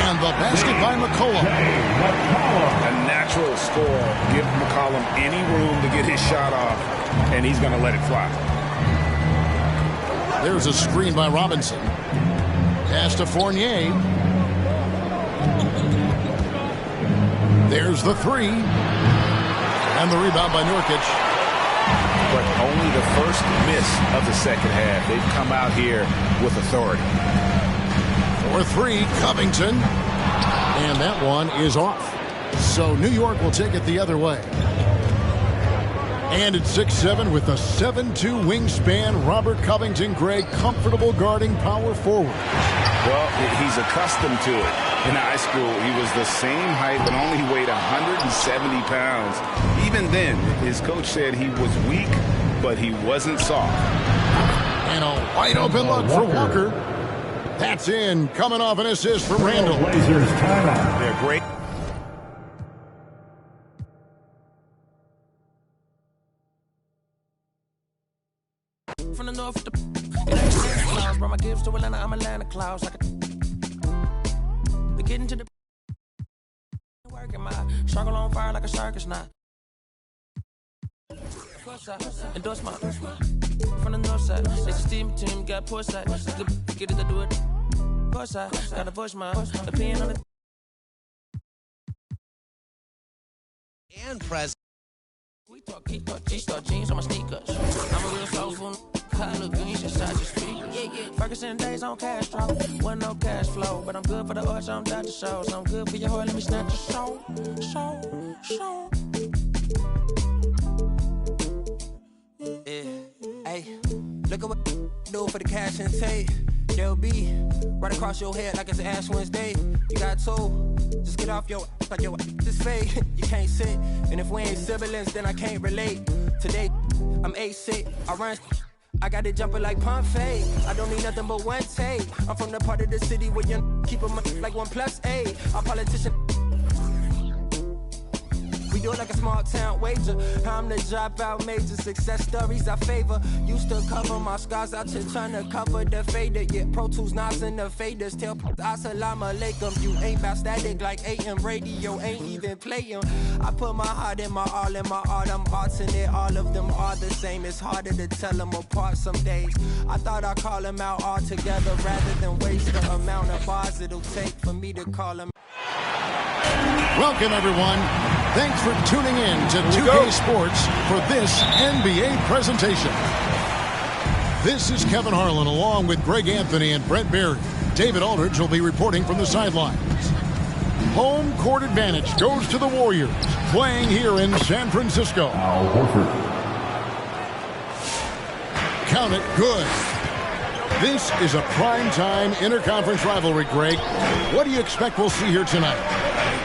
And the basket by McCollum. A natural score. Give McCollum any room to get his shot off, and he's going to let it fly. There's a screen by Robinson. Pass to Fournier. There's the three. And the rebound by Nurkic. But only the first miss of the second half. They've come out here with authority. 4-3, Covington. And that one is off. So New York will take it the other way. And it's 6'7" with a 7'2" wingspan. Robert Covington, Greg, comfortable guarding power forward. Well, he's accustomed to it. In high school, he was the same height but only weighed 170 pounds. Even then, his coach said he was weak, but he wasn't soft. And a wide open look for Walker. That's in. Coming off an assist for Randall. Blazers timeout. They're great. From the north, it ain't Santa Claus. Brought my gifts to Atlanta, I'm Atlanta Claus. Like getting to the working my struggle on fire like a circus knot. Endorse my from the north side. It's a steam team, got poor side. Get it to do it. Poor side, gotta voice my opinion on it. And press. We talk, G-Star jeans on my sneakers. I'm a real soulful. Color green, just shot your speakers. Ferguson days on Castro. Wasn't no cash flow, but I'm good for the arch, I'm Dr. Shows. I'm good for your heart, let me snatch your soul. Yeah, hey, look at what do for the cash and tape. They'll be right across your head like it's Ash Wednesday. You got two, just get off your like your this fake. You can't sit, and if we ain't siblings, then I can't relate. Today, I'm 8'6", I run. I got it jumping like pump fade. I don't need nothing but one take. I'm from the part of the city where you keep them like 1+8. Our politician. We do it like a small town wager. I'm the dropout major. Success stories I favor. Used to cover my scars out here trying to cover the fader. Yeah, Pro Tools, Nas, and the faders. Tell Assalamu alaikum. You ain't bout static like AM radio. Ain't even playing. I put my heart in my all in my art. I'm alternate. All of them are the same. It's harder to tell them apart some days. I thought I'd call them out all together rather than waste the amount of bars it'll take for me to call them. Welcome, everyone. Thanks for tuning in to 2K Sports for this NBA presentation. This is Kevin Harlan along with Greg Anthony and Brent Berry. David Aldridge will be reporting from the sidelines. Home court advantage goes to the Warriors, playing here in San Francisco. Al Horford. Count it good. This is a primetime interconference rivalry, Greg. What do you expect we'll see here tonight?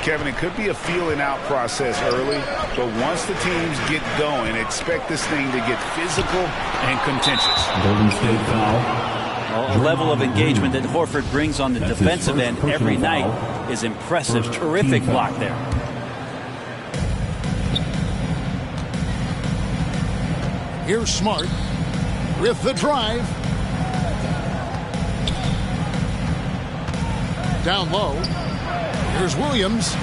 Kevin, it could be a feeling out process early, but once the teams get going, expect this thing to get physical and contentious. Golden State foul. A level of engagement that Horford brings on the defensive end every night is impressive. Terrific block there. Here's Smart with the drive. Down low. Here's Williams.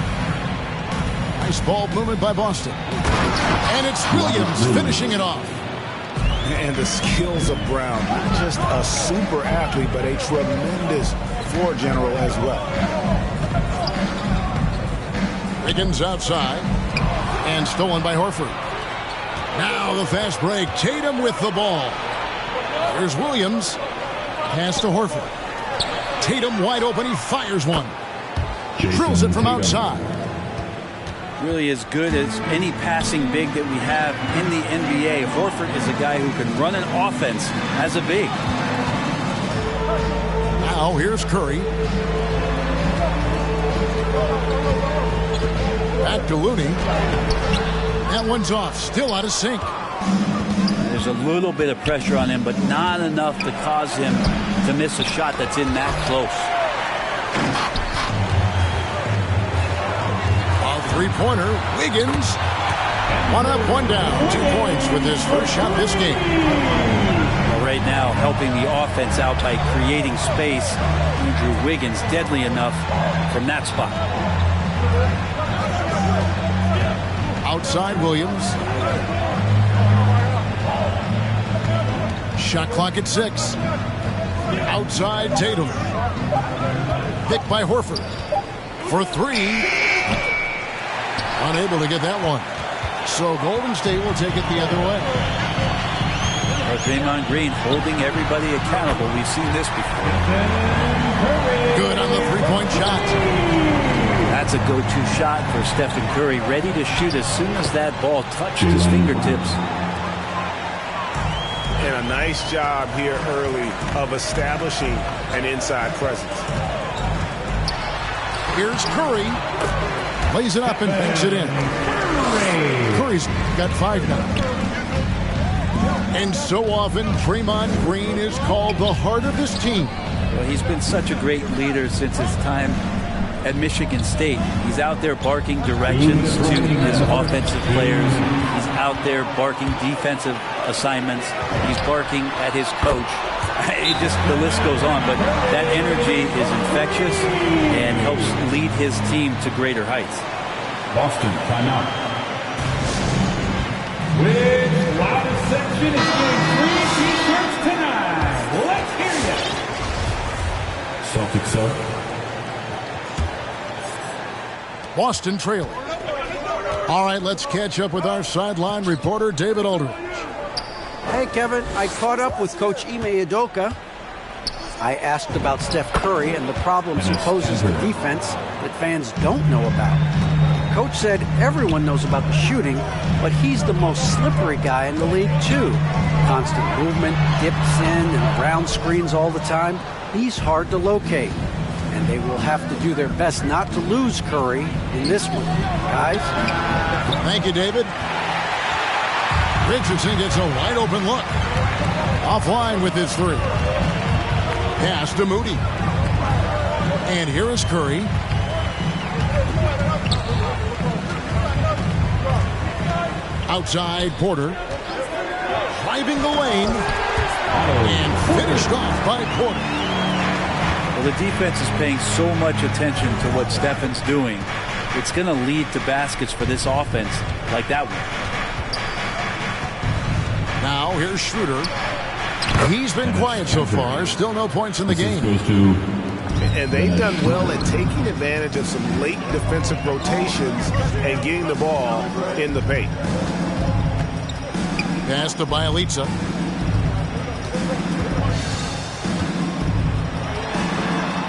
Nice ball movement by Boston. And it's Williams finishing it off. And the skills of Brown, not just a super athlete, but a tremendous floor general as well. Wiggins outside. And stolen by Horford. Now the fast break. Tatum with the ball. Here's Williams. Pass to Horford. Tatum wide open. He fires one. Drills it from outside. Really as good as any passing big that we have in the NBA. Horford is a guy who can run an offense as a big. Now here's Curry. Back to Looney. That one's off. Still out of sync. There's a little bit of pressure on him, but not enough to cause him to miss a shot that's in that close. A three-pointer. Wiggins. One up, one down. 2 points with his first shot this game. Well, right now, helping the offense out by creating space. Andrew Wiggins, deadly enough from that spot. Outside Williams. Shot clock at 6. Outside Tatum. Picked by Horford. For 3. Unable to get that one. So Golden State will take it the other way. Or Draymond Green holding everybody accountable. We've seen this before. Good on the three-point shot. That's a go-to shot for Stephen Curry, ready to shoot as soon as that ball touched his fingertips. And a nice job here early of establishing an inside presence. Here's Curry. Lays it up and banks it in. Curry's got 5 now. And so often, Draymond Green is called the heart of this team. Well, he's been such a great leader since his time at Michigan State. He's out there barking directions to his offensive players. He's out there barking defensive assignments. He's barking at his coach. The list goes on, but that energy is infectious and helps lead his team to greater heights. Boston, timeout. With loudest section is getting 3 t-shirts tonight. Let's hear you. Celtics up. Boston trailing. All right, let's catch up with our sideline reporter, David Aldridge. Hey, Kevin, I caught up with Coach Ime Udoka. I asked about Steph Curry and the problems he poses to defense that fans don't know about. Coach said everyone knows about the shooting, but he's the most slippery guy in the league, too. Constant movement, dips in and around screens all the time. He's hard to locate. And they will have to do their best not to lose Curry in this one. Guys? Thank you, David. Richardson gets a wide open look. Offline with his 3. Pass to Moody. And here is Curry. Outside Porter. Driving the lane. And finished off by Porter. Well, the defense is paying so much attention to what Stephen's doing. It's going to lead to baskets for this offense like that one. Now here's Schroeder. He's been quiet so far. Still no points in the game. And they've done well at taking advantage of some late defensive rotations and getting the ball in the paint. Pass to Bielitsa.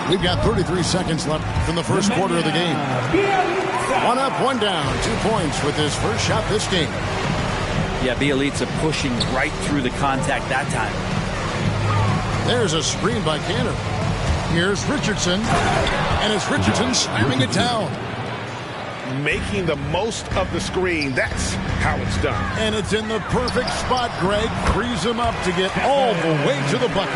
We've got 33 seconds left in the first quarter of the game. 1 up, 1 down. 2 points with his first shot this game. Yeah, Bielitsa pushing right through the contact that time. There's a screen by Canner. Here's Richardson. And it's Richardson slamming it down. Making the most of the screen. That's how it's done. And it's in the perfect spot, Greg. Frees him up to get all the way to the bucket.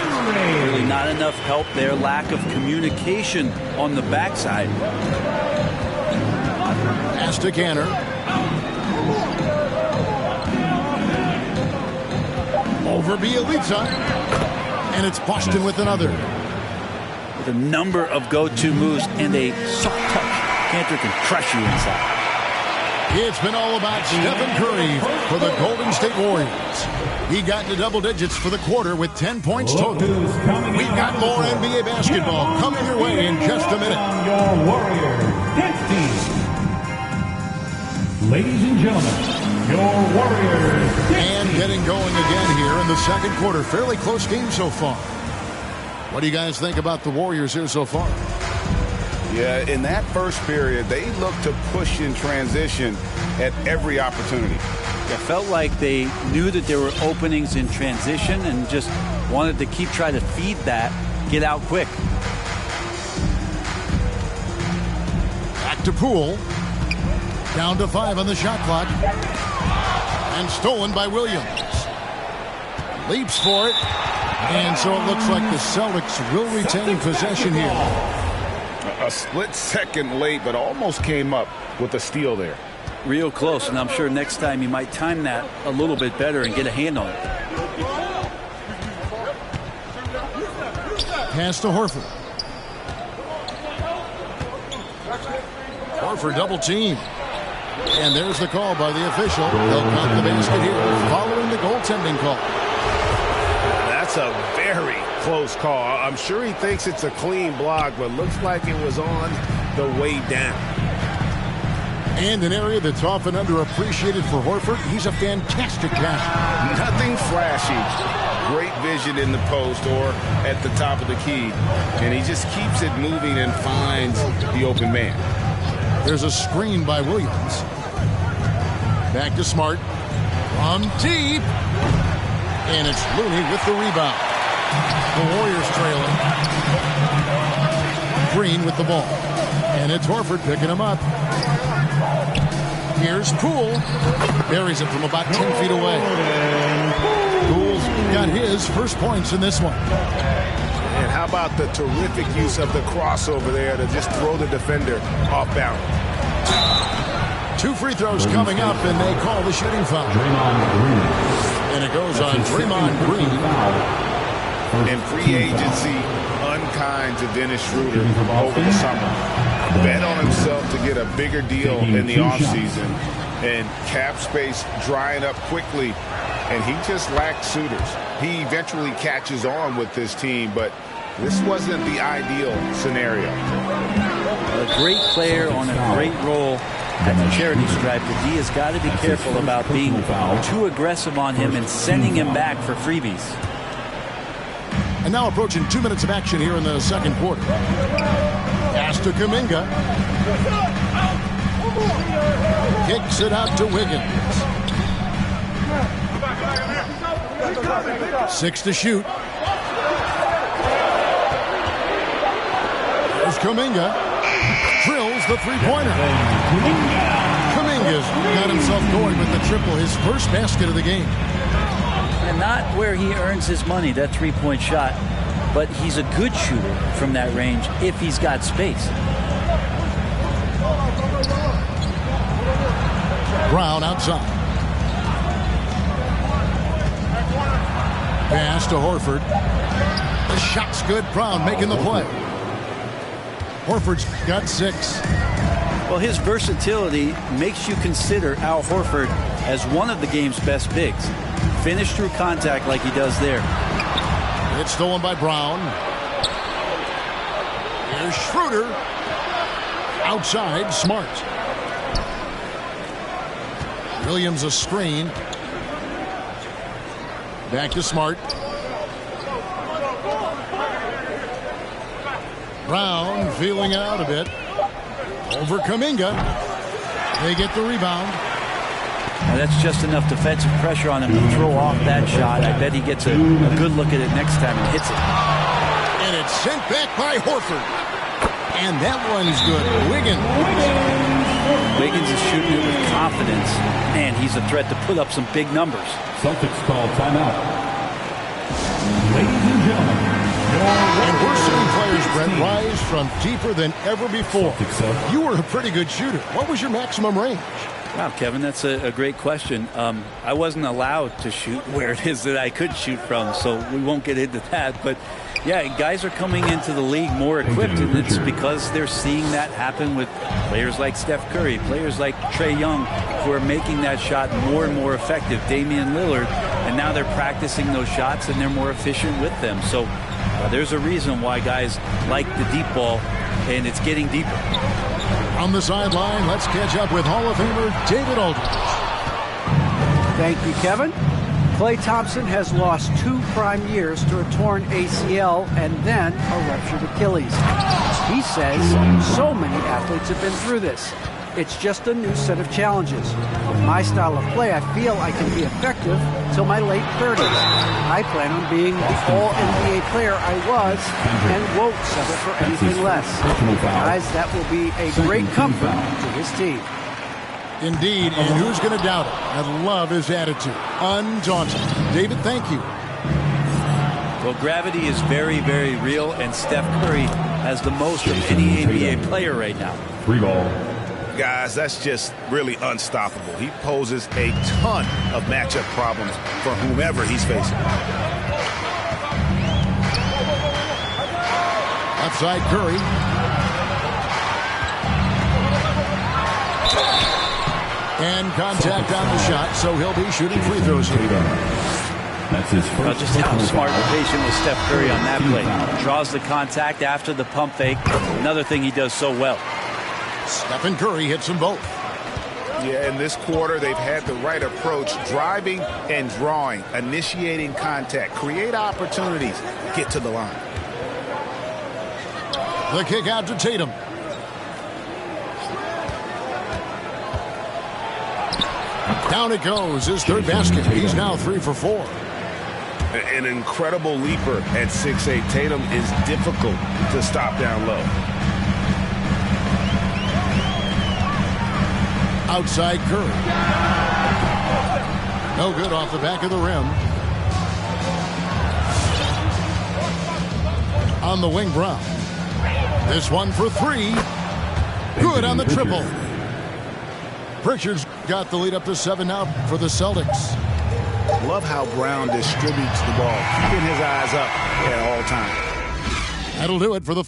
Really not enough help there. Lack of communication on the backside. Pass to Canner. Over Bielitsa. And it's Boston with another. With a number of go-to moves and a soft touch. Cantor can crush you inside. It's been all about Stephen Curry for the Golden State Warriors. He got into double digits for the quarter with 10 points total. We've got more NBA basketball coming your way in just a minute. Your Warriors dance team. Ladies and gentlemen, your Warriors. And getting going again here in the second quarter. Fairly close game so far. What do you guys think about the Warriors here so far? Yeah, in that first period, they looked to push in transition at every opportunity. It felt like they knew that there were openings in transition and just wanted to keep trying to feed that, get out quick. Back to Poole. Down to 5 on the shot clock. And stolen by Williams. Leaps for it. And so it looks like the Celtics will retain possession here. A split second late, but almost came up with a steal there. Real close, and I'm sure next time you might time that a little bit better and get a hand on it. Pass to Horford. Horford double team. And there's the call by the official. He'll count the basket here following the goaltending call. That's a very close call. I'm sure he thinks it's a clean block, but looks like it was on the way down. And an area that's often underappreciated for Horford, he's a fantastic passer. Nothing flashy. Great vision in the post or at the top of the key. And he just keeps it moving and finds the open man. There's a screen by Williams. Back to Smart. From deep. And it's Looney with the rebound. The Warriors trailing. Green with the ball. And it's Horford picking him up. Here's Poole. Buries it from about 10 feet away. Poole's got his first points in this one. And how about the terrific use of the crossover there to just throw the defender off balance. 2 free throws coming up, and they call the shooting foul. And it goes on Draymond Green. In free agency, unkind to Dennis Schroeder over the summer. Bet on himself to get a bigger deal in the offseason. And cap space drying up quickly. And he just lacked suitors. He eventually catches on with this team, but this wasn't the ideal scenario. A great player on a great role at the charity stripe, but he has got to be careful about being too aggressive on him and sending him back for freebies. And now approaching 2 minutes of action here in the second quarter. Pass to Kuminga. Kicks it out to Wiggins. 6 to shoot. There's Kuminga. Drills the three-pointer. Kuminga's got himself going with the triple, his first basket of the game. And not where he earns his money, that three-point shot, but he's a good shooter from that range if he's got space. Brown outside. Pass to Horford. The shot's good. Brown making the play. Horford's got 6. Well, his versatility makes you consider Al Horford as one of the game's best bigs. Finish through contact like he does there. It's stolen by Brown. Here's Schroeder. Outside, Smart. Williams a screen. Back to Smart. Brown feeling out a bit. Over Kuminga. They get the rebound. Now that's just enough defensive pressure on him to throw off that shot. I bet he gets a good look at it next time and hits it. And it's sent back by Horford. And that one's good. Wiggins is shooting it with confidence, and he's a threat to put up some big numbers. Celtics call timeout. Ladies and gentlemen. And we're seeing players, Brent, rise from deeper than ever before. You were a pretty good shooter. What was your maximum range? Wow, Kevin, that's a great question. I wasn't allowed to shoot where it is that I could shoot from, so we won't get into that. But, yeah, guys are coming into the league more equipped, and it's because they're seeing that happen with players like Steph Curry, players like Trae Young, who are making that shot more and more effective, Damian Lillard, and now they're practicing those shots, and they're more efficient with them. So there's a reason why guys like the deep ball, and it's getting deeper. On the sideline, let's catch up with Hall of Famer David Aldridge. Thank you, Kevin. Klay Thompson has lost 2 prime years to a torn ACL and then a ruptured Achilles. He says so many athletes have been through this. It's just a new set of challenges. With my style of play, I feel I can be effective till my late 30s. I plan on being the all-NBA player I was and won't settle for anything less. Guys, that will be a great comfort to his team. Indeed, and who's going to doubt it? I love his attitude. Undaunted. David, thank you. Well, gravity is very, very real, and Steph Curry has the most of any NBA player right now. 3 ball. Guys, that's just really unstoppable. He poses a ton of matchup problems for whomever he's facing. Outside Curry. And contact on the shot, so he'll be shooting free throws here. That's his first. Just how smart and patient was Steph Curry on that play. Draws the contact after the pump fake. Another thing he does so well. Stephen Curry hits them both. Yeah, in this quarter, they've had the right approach, driving and drawing, initiating contact, create opportunities, get to the line. The kick out to Tatum. Down it goes, his 3rd basket. He's now 3 for 4. An incredible leaper at 6'8". Tatum is difficult to stop down low. Outside Curry. No good off the back of the rim. On the wing, Brown. This one for 3. Good on the triple. Pritchard's got the lead up to 7 now for the Celtics. Love how Brown distributes the ball, keeping his eyes up at all times. That'll do it for the...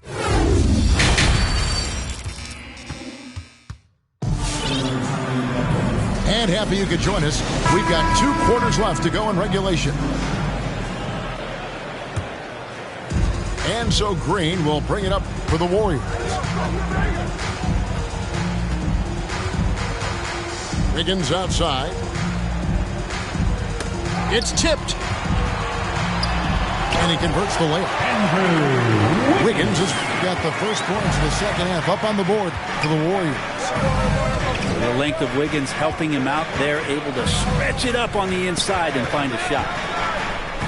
And happy you could join us. We've got 2 quarters left to go in regulation. And so Green will bring it up for the Warriors. Wiggins outside. It's tipped. And he converts the layup. Wiggins has got the first points in the second half up on the board for the Warriors. The length of Wiggins helping him out there, able to stretch it up on the inside and find a shot.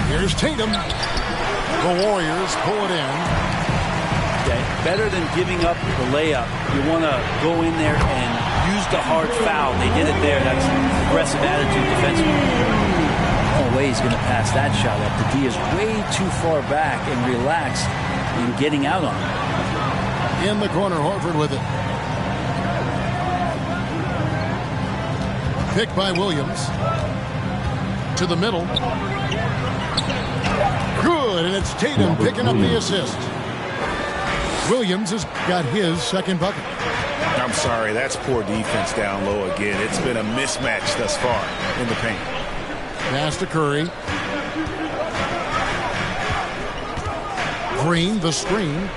Here's Tatum. The Warriors pull it in. Okay. Better than giving up the layup, you want to go in there and use the hard foul. They did it there. That's aggressive attitude defensively. No way he's going to pass that shot up. The D is way too far back and relaxed in getting out on it. In the corner, Horford with it. Picked by Williams. To the middle. Good, and it's Tatum picking up the assist. Williams has got his second bucket. I'm sorry, that's poor defense down low again. It's been a mismatch thus far in the paint. Pass to Curry. Green, the screen.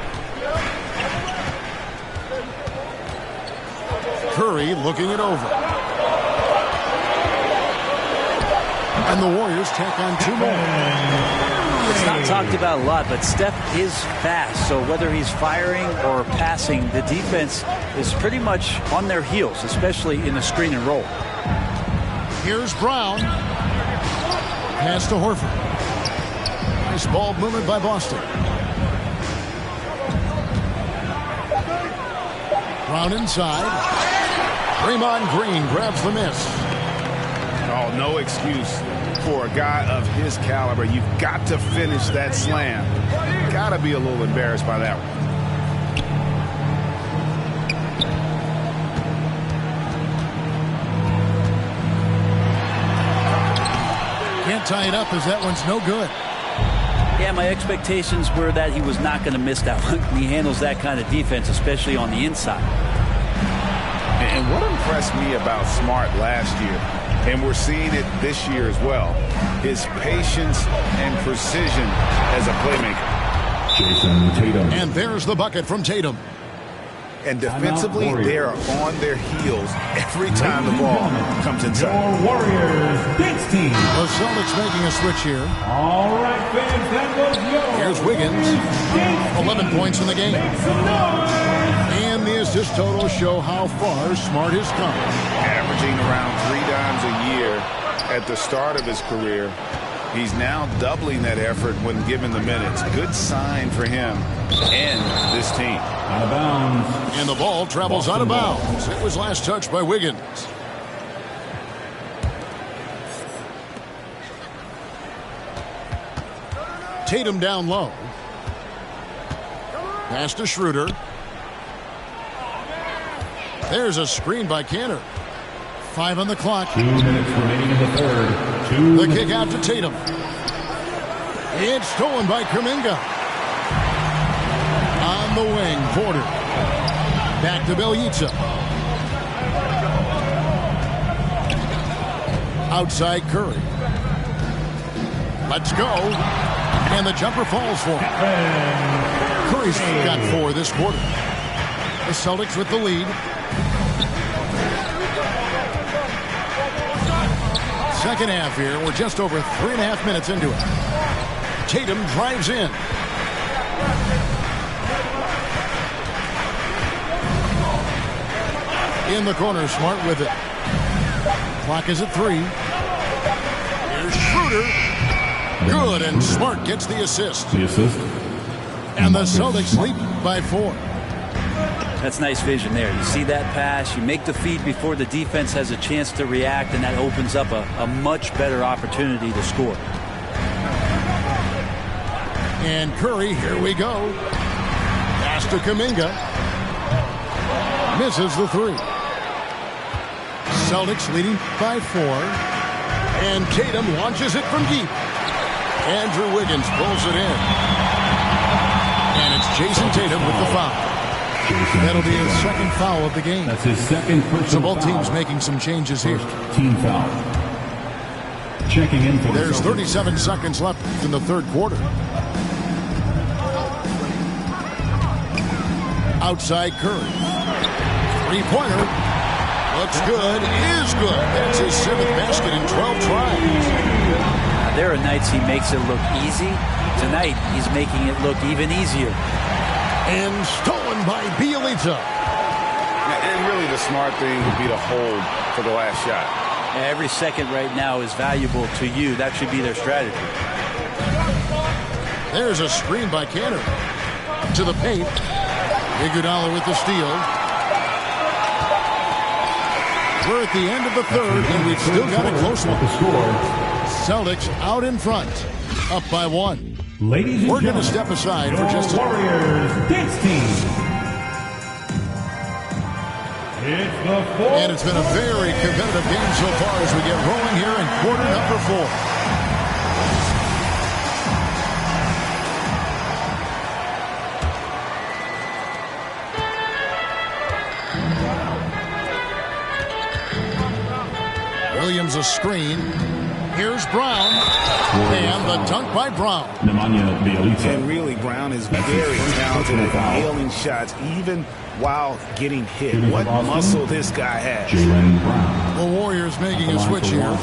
Curry looking it over. And the Warriors take on 2 more. It's not talked about a lot, but Steph is fast. So whether he's firing or passing, the defense is pretty much on their heels, especially in the screen and roll. Here's Brown. Pass to Horford. Nice ball movement by Boston. Brown inside. Draymond Green grabs the miss. Oh, no excuse for a guy of his caliber. You've got to finish that slam. Got to be a little embarrassed by that one. Can't tie it up as that one's no good. Yeah, my expectations were that he was not going to miss that one. He handles that kind of defense, especially on the inside. And what impressed me about Smart last year, and we're seeing it this year as well, is patience and precision as a playmaker. Jason Tatum. And there's the bucket from Tatum. And defensively, they are on their heels every time the ball comes inside. Your Warriors bench team. The Celtics making a switch here. All right, fans, that was your Here's Wiggins. 11 points in the game. And the assist totals show how far Smart has come. Averaging around 3 dimes a year at the start of his career. He's now doubling that effort when given the minutes. Good sign for him and this team. Out of bounds. And the ball travels out of bounds. It was last touched by Wiggins. Tatum down low. Pass to Schroeder. There's a screen by Cantor. 5 on the clock. 2 minutes remaining in the third. The kick out to Tatum. It's stolen by Kuminga. On the wing, Porter. Back to Bjelica. Outside Curry. Let's go. And the jumper falls for him. Curry's got 4 this quarter. The Celtics with the lead. Second half here. We're just over 3.5 minutes into it. Tatum drives in. In the corner, Smart with it. Clock is at 3. Here's Schroeder. Good, and Smart gets the assist. The assist. And the Celtics lead by 4. That's nice vision there. You see that pass, you make the feed before the defense has a chance to react, and that opens up a much better opportunity to score. And Curry, here we go. Pass to Kuminga. Misses the 3. Celtics leading by 4. And Tatum launches it from deep. Andrew Wiggins pulls it in. And it's Jason Tatum with the foul. That'll be his second foul of the game. That's his second personal So both foul. teams making some changes here. Team foul. Checking in for There's the 37 seconds left in the third quarter. Outside Curry. Three-pointer. Looks good. Is good. That's his 7th basket in 12 tries. There are nights he makes it look easy. Tonight, he's making it look even easier. And stolen by Bjelica. And really the smart thing would be to hold for the last shot. Every second right now is valuable to you. That should be their strategy. There's a screen by Cantor. To the paint. Iguodala with the steal. We're at the end of the third, and we've still got a close one. Celtics out in front. Up by 1. Ladies and We're going to gentlemen, step aside for your just a Warriors dance team. It's the fourth. And it's been a very competitive game so far as we get rolling here in quarter number 4. Williams a screen. Here's Brown. And the dunk by Brown. And really, Brown is very talented at nailing shots, even while getting hit. What muscle this guy has. The Warriors making a switch here.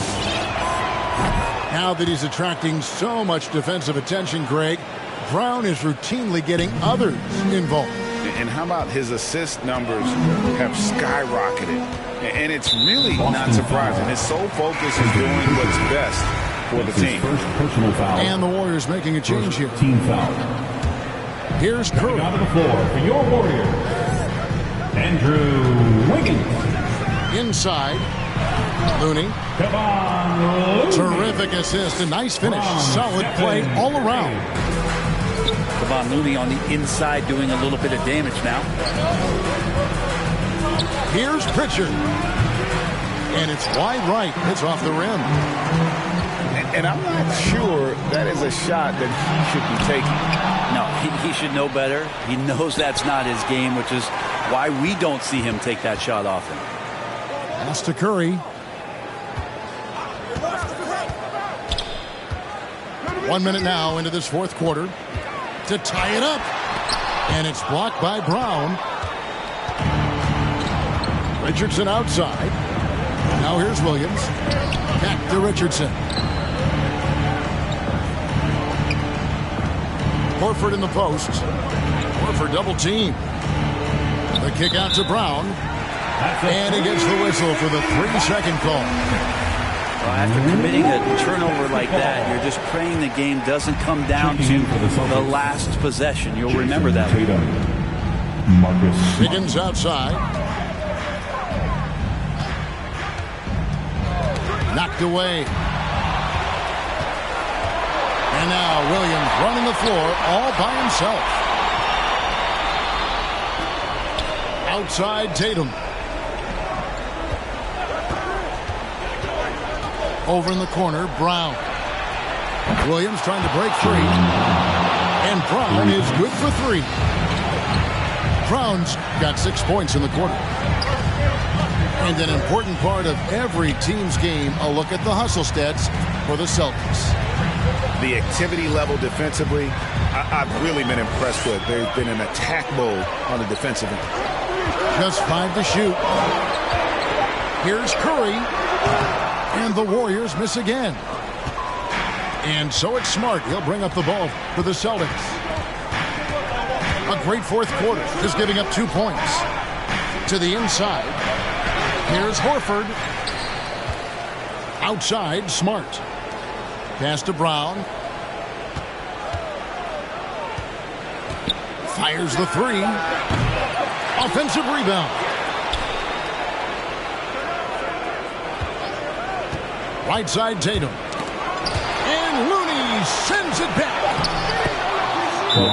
Now that he's attracting so much defensive attention, Greg, Brown is routinely getting others involved. And how about his assist numbers have skyrocketed? And it's really not surprising. His sole focus is doing what's best for the team. First personal foul. And the Warriors making a change here. Team foul. Here's Curry. Out of the floor for your Warriors, Andrew Wiggins. Inside. Looney. Come on, Looney. Terrific assist. A nice finish. Solid play all around. Kevon Looney on the inside doing a little bit of damage now. Here's Pritchard. And it's wide right. It's off the rim. And I'm not sure that is a shot that he should be taking. No, he should know better. He knows that's not his game, which is why we don't see him take that shot often. Pass to Curry. 1 minute now into this fourth quarter to tie it up. And it's blocked by Brown. Richardson outside. Now here's Williams. Back to Richardson. Horford in the post. Horford double team. The kick out to Brown. And he gets the whistle for the 3-second call. Well, after committing a turnover like that, you're just praying the game doesn't come down to the last possession. You'll remember that. Higgins outside. Knocked away. And now Williams running the floor all by himself. Outside Tatum. Over in the corner, Brown. Williams trying to break free. And Brown is good for 3. Brown's got 6 points in the quarter. And an important part of every team's game, a look at the hustle stats for the Celtics. The activity level defensively, I've really been impressed with. They've been in attack mode on the defensive end. Just 5 to shoot. Here's Curry. And the Warriors miss again. And so it's Smart. He'll bring up the ball for the Celtics. A great fourth quarter. Just giving up 2 points. To the inside. Here's Horford. Outside, Smart. Pass to Brown. Fires the 3. Offensive rebound. Right side, Tatum. And Looney sends it back.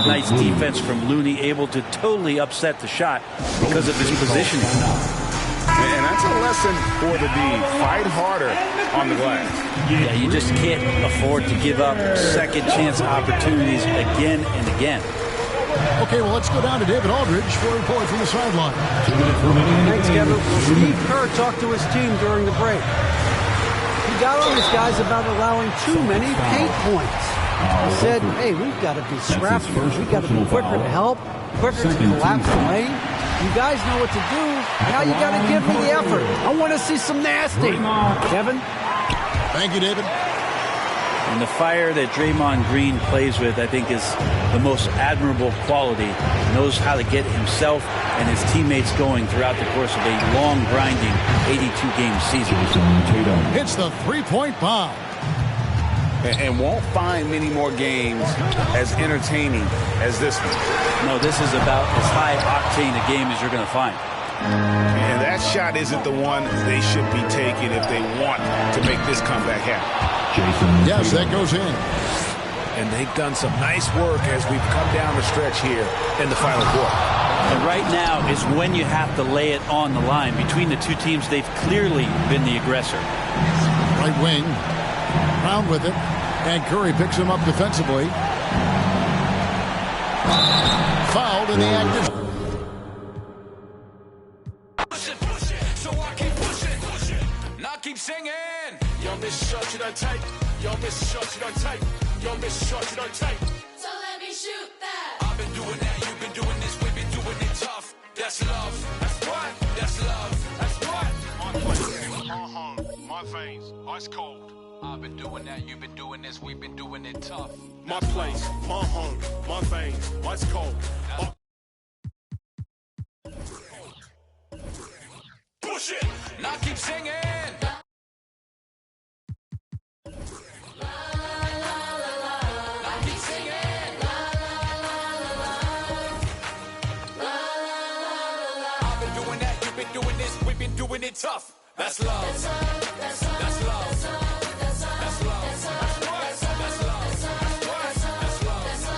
Nice defense from Looney, able to totally upset the shot because of his positioning. And that's a lesson for the D. Fight harder on the glass. Yeah, you just can't afford to give up second chance opportunities again and again. Okay, well, let's go down to David Aldridge for a report from the sideline. Thanks, Kevin. Steve Kerr talked to his team during the break. He got on his guys about allowing too many paint points. He said, hey, we've got to be scrappy. We've got to be quicker to help, quicker to collapse the lane. You guys know what to do. Now you got to give me the effort. I want to see some nasty. Kevin? Thank you, David. And the fire that Draymond Green plays with, I think, is the most admirable quality. He knows how to get himself and his teammates going throughout the course of a long, grinding 82-game season. Hits the three-point bomb. And won't find many more games as entertaining as this one. No, this is about as high-octane a game as you're going to find. And that shot isn't the one they should be taking if they want to make this comeback happen. Yes, that goes in. And they've done some nice work as we've come down the stretch here in the final quarter. And right now is when you have to lay it on the line. Between the two teams, they've clearly been the aggressor. Right wing. Brown with it. And Curry picks him up defensively. Fouled in the act. Keep singing. Yo, miss short, you don't take. Yo, miss short, you don't take. Yo, miss short, you don't take. So let me shoot that. I've been doing that, you've been doing this, we've been doing it tough. That's love. That's what? That's love. That's what? My place, my home, my veins, ice cold. I've been doing that, you've been doing this, we've been doing it tough. My place, my home, my veins, ice cold. Push it. Now keep singing. Doing it tough. That's love. That's love. That's love. That's love. That's love. That's love. That's love. That's love. That's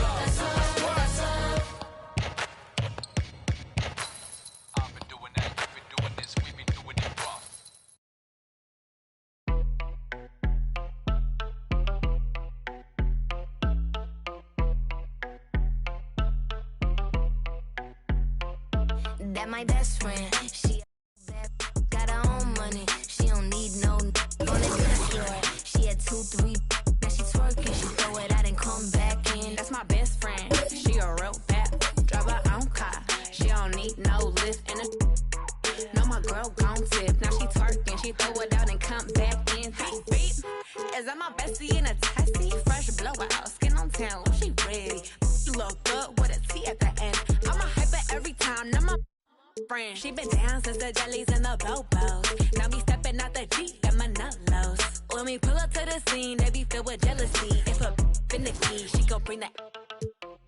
love. That's love. I've been doing that, you've been doing this, we've been doing it rough. That my best friend. She got her own money. She don't need no on the dance floor. She had 2, 3. Now she twerking. She throw it out and come back in. That's my best friend. She a real bad. Drive her own car. She don't need no lift in a. out and come back in. Beep, beep. Is that my bestie in a testy? Fresh blowout, skin on town, she ready. You look good with a T at the end. I'm a hyper every time, now my friend. She been down since the jellies and the bobos. Now me stepping out the Jeep, got my nullos. When we pull up to the scene, they be filled with jealousy. If a finicky, she gon' bring the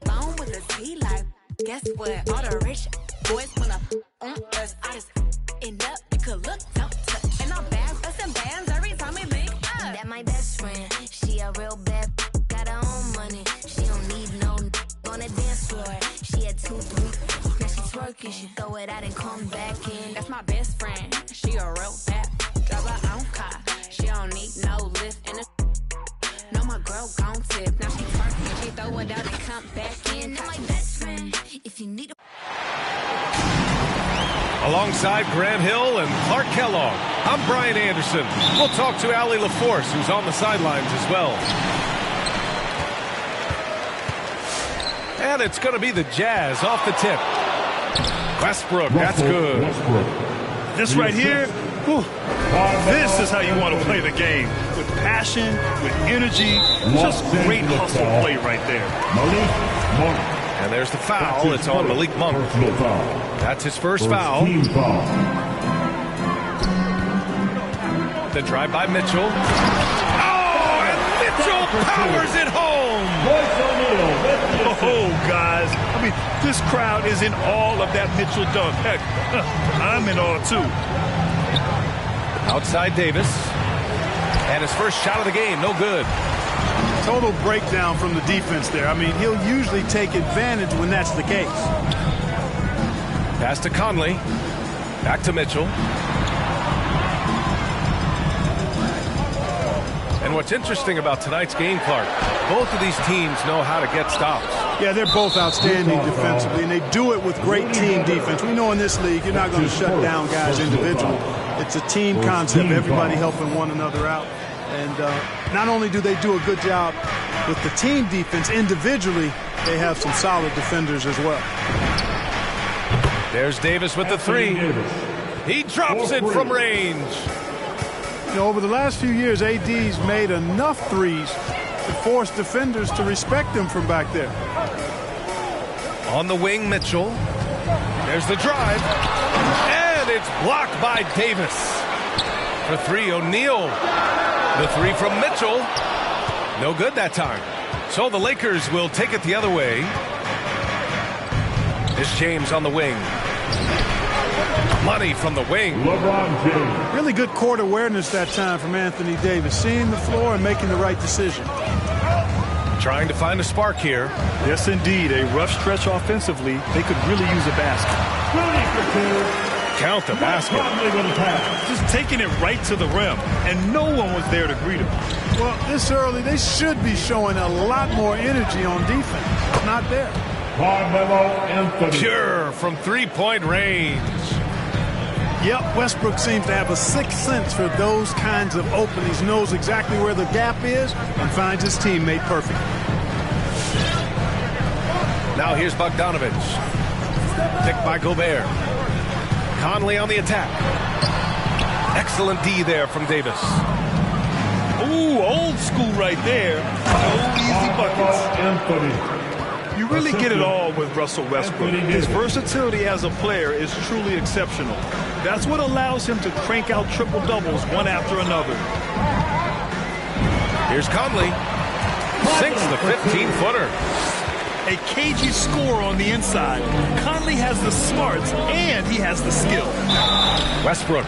phone with a T like. Guess what? All the rich boys wanna on us. I just end up, you could look, don't touch. And I'm bad, bustin' bands every time we link up. That my best friend, she a real bad, got her own money. She don't need no on the dance floor. She had 2, 3, now she twerking. She throw it out and come back in. That's my best friend, she a real bad, drive her own car. She don't need no lift in the. No, my girl gon' tip. Now she twerking, she throw it out and come back in. That my best friend, if you need a. Alongside Grant Hill and Clark Kellogg, I'm Brian Anderson. We'll talk to Allie LaForce, who's on the sidelines as well. And it's going to be the Jazz off the tip. Westbrook, that's good. This right here, whew, this is how you want to play the game. With passion, with energy, just great hustle play right there. And there's the foul. It's on Malik Monk. That's his first foul. The drive by Mitchell. Oh, and Mitchell powers it home. Oh, guys. I mean, this crowd is in awe of that Mitchell dunk. Heck, I'm in awe, too. Outside Davis. And his first shot of the game, no good. Total breakdown from the defense there. I mean, he'll usually take advantage when that's the case. Pass to Conley. Back to Mitchell. And what's interesting about tonight's game, Clark, both of these teams know how to get stops. Yeah, they're both outstanding defensively, and they do it with great team defense. We know in this league, you're not going to shut down guys individually. It's a team concept, everybody helping one another out. And not only do they do a good job with the team defense individually, they have some solid defenders as well. There's Davis with the three. He drops it from range. You know, over the last few years, AD's made enough threes to force defenders to respect him from back there. On the wing, Mitchell. There's the drive. And it's blocked by Davis. For three, O'Neal. The three from Mitchell. No good that time. So the Lakers will take it the other way. It's James on the wing. Money from the wing. Really good court awareness that time from Anthony Davis. Seeing the floor and making the right decision. Trying to find a spark here. Yes, indeed. A rough stretch offensively. They could really use a basket. Count the basket. Just taking it right to the rim, and no one was there to greet him. Well, this early, they should be showing a lot more energy on defense. It's not there. Pure from three-point range. Yep, Westbrook seems to have a sixth sense for those kinds of openings, knows exactly where the gap is, and finds his teammate perfect. Now here's Bogdanovich. Picked by Gobert. Conley on the attack. Excellent D there from Davis. Ooh, old school right there. No easy buckets. You really get it all with Russell Westbrook. His versatility as a player is truly exceptional. That's what allows him to crank out triple-doubles one after another. Here's Conley. Sinks the 15-footer. A cagey score on the inside. Conley has the smarts and he has the skill. Westbrook.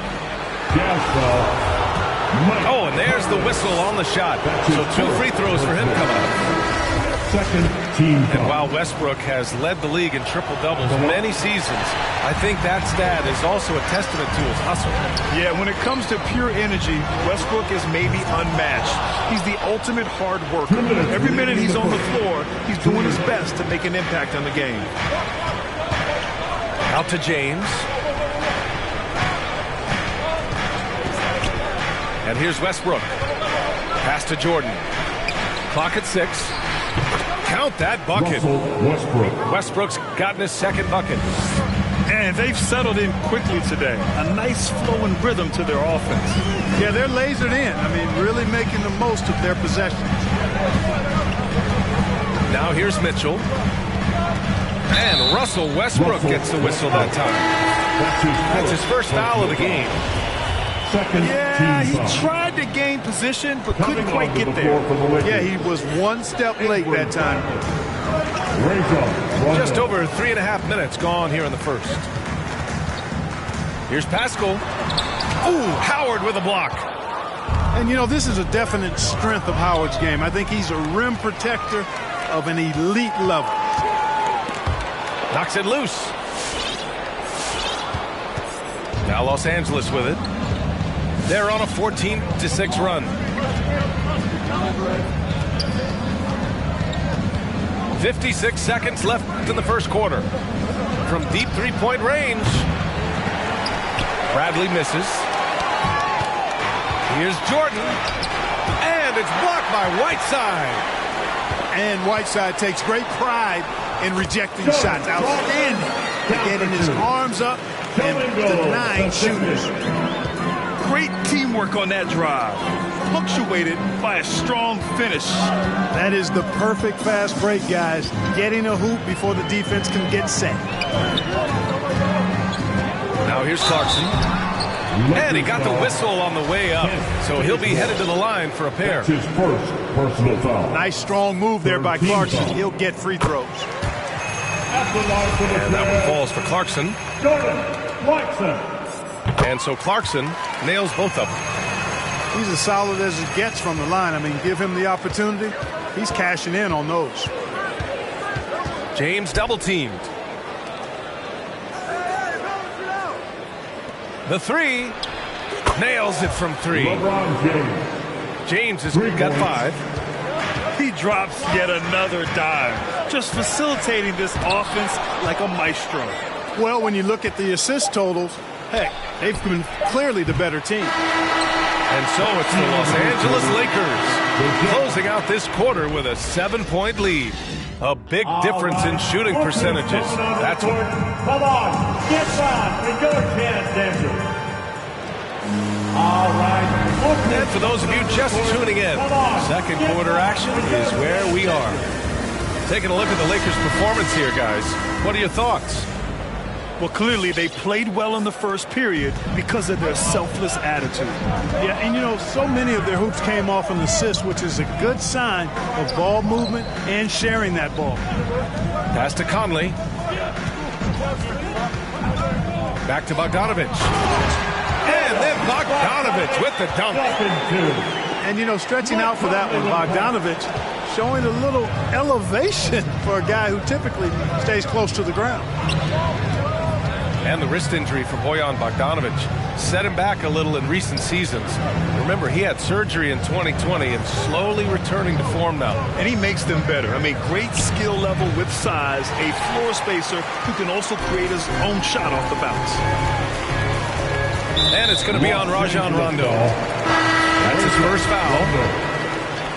Oh, and there's the whistle on the shot. So 2 free throws for him coming up. And while Westbrook has led the league in triple-doubles many seasons, I think that stat is also a testament to his hustle. Yeah, when it comes to pure energy, Westbrook is maybe unmatched. He's the ultimate hard worker. Every minute he's on the floor, he's doing his best to make an impact on the game. Out to James. And here's Westbrook. Pass to Jordan. Clock at 6. Count that bucket. Westbrook's gotten his second bucket. And they've settled in quickly today. A nice flow and rhythm to their offense. Yeah, they're lasered in. I mean, really making the most of their possessions. Now here's Mitchell. And Russell Westbrook gets the whistle that time. That's his first foul of the game. Yeah, he tried to gain position, but couldn't quite get there. Yeah, he was one step late that time. Just over 3.5 minutes gone here in the first. Here's Pascal. Ooh, Howard with a block. And, you know, this is a definite strength of Howard's game. I think he's a rim protector of an elite level. Knocks it loose. Now Los Angeles with it. They're on a 14-6 run. 56 seconds left in the first quarter. From deep three-point range. Bradley misses. Here's Jordan. And it's blocked by Whiteside. And Whiteside takes great pride in rejecting shots. Outstanding. Getting his arms up and denying shooters. Great teamwork on that drive, punctuated by a strong finish. That is the perfect fast break, guys. Getting a hoop before the defense can get set. Now here's Clarkson. And he got the whistle on the way up, so he'll be headed to the line for a pair. His first personal foul. Nice strong move there by Clarkson. He'll get free throws. And that one falls for Clarkson. And so Clarkson nails both of them. He's as solid as it gets from the line. I mean, give him the opportunity. He's cashing in on those. James double teamed. The three. Nails it from three. James has got 5. He drops yet another dime, just facilitating this offense like a maestro. Well, when you look at the assist totals, heck, they've been clearly the better team. And so it's the Los Angeles Lakers closing out this quarter with a 7-point lead. A big difference in shooting percentages. That's what. Come on, get down and your chance, Denver. All right. And for those of you just tuning in, second quarter action is where we are. Taking a look at the Lakers' performance here, guys. What are your thoughts? Well, clearly they played well in the first period because of their selfless attitude. Yeah, and you know, so many of their hoops came off an assist, which is a good sign of ball movement and sharing that ball. Pass to Conley. Back to Bogdanovich. And then Bogdanovich with the dunk. And, you know, stretching out for that one, Bogdanovich showing a little elevation for a guy who typically stays close to the ground. And the wrist injury for Bojan Bogdanovich set him back a little in recent seasons. Remember, he had surgery in 2020 and slowly returning to form now. And he makes them better. I mean, great skill level with size, a floor spacer who can also create his own shot off the bounce. And it's going to be on Rajon Rondo. That's his first foul.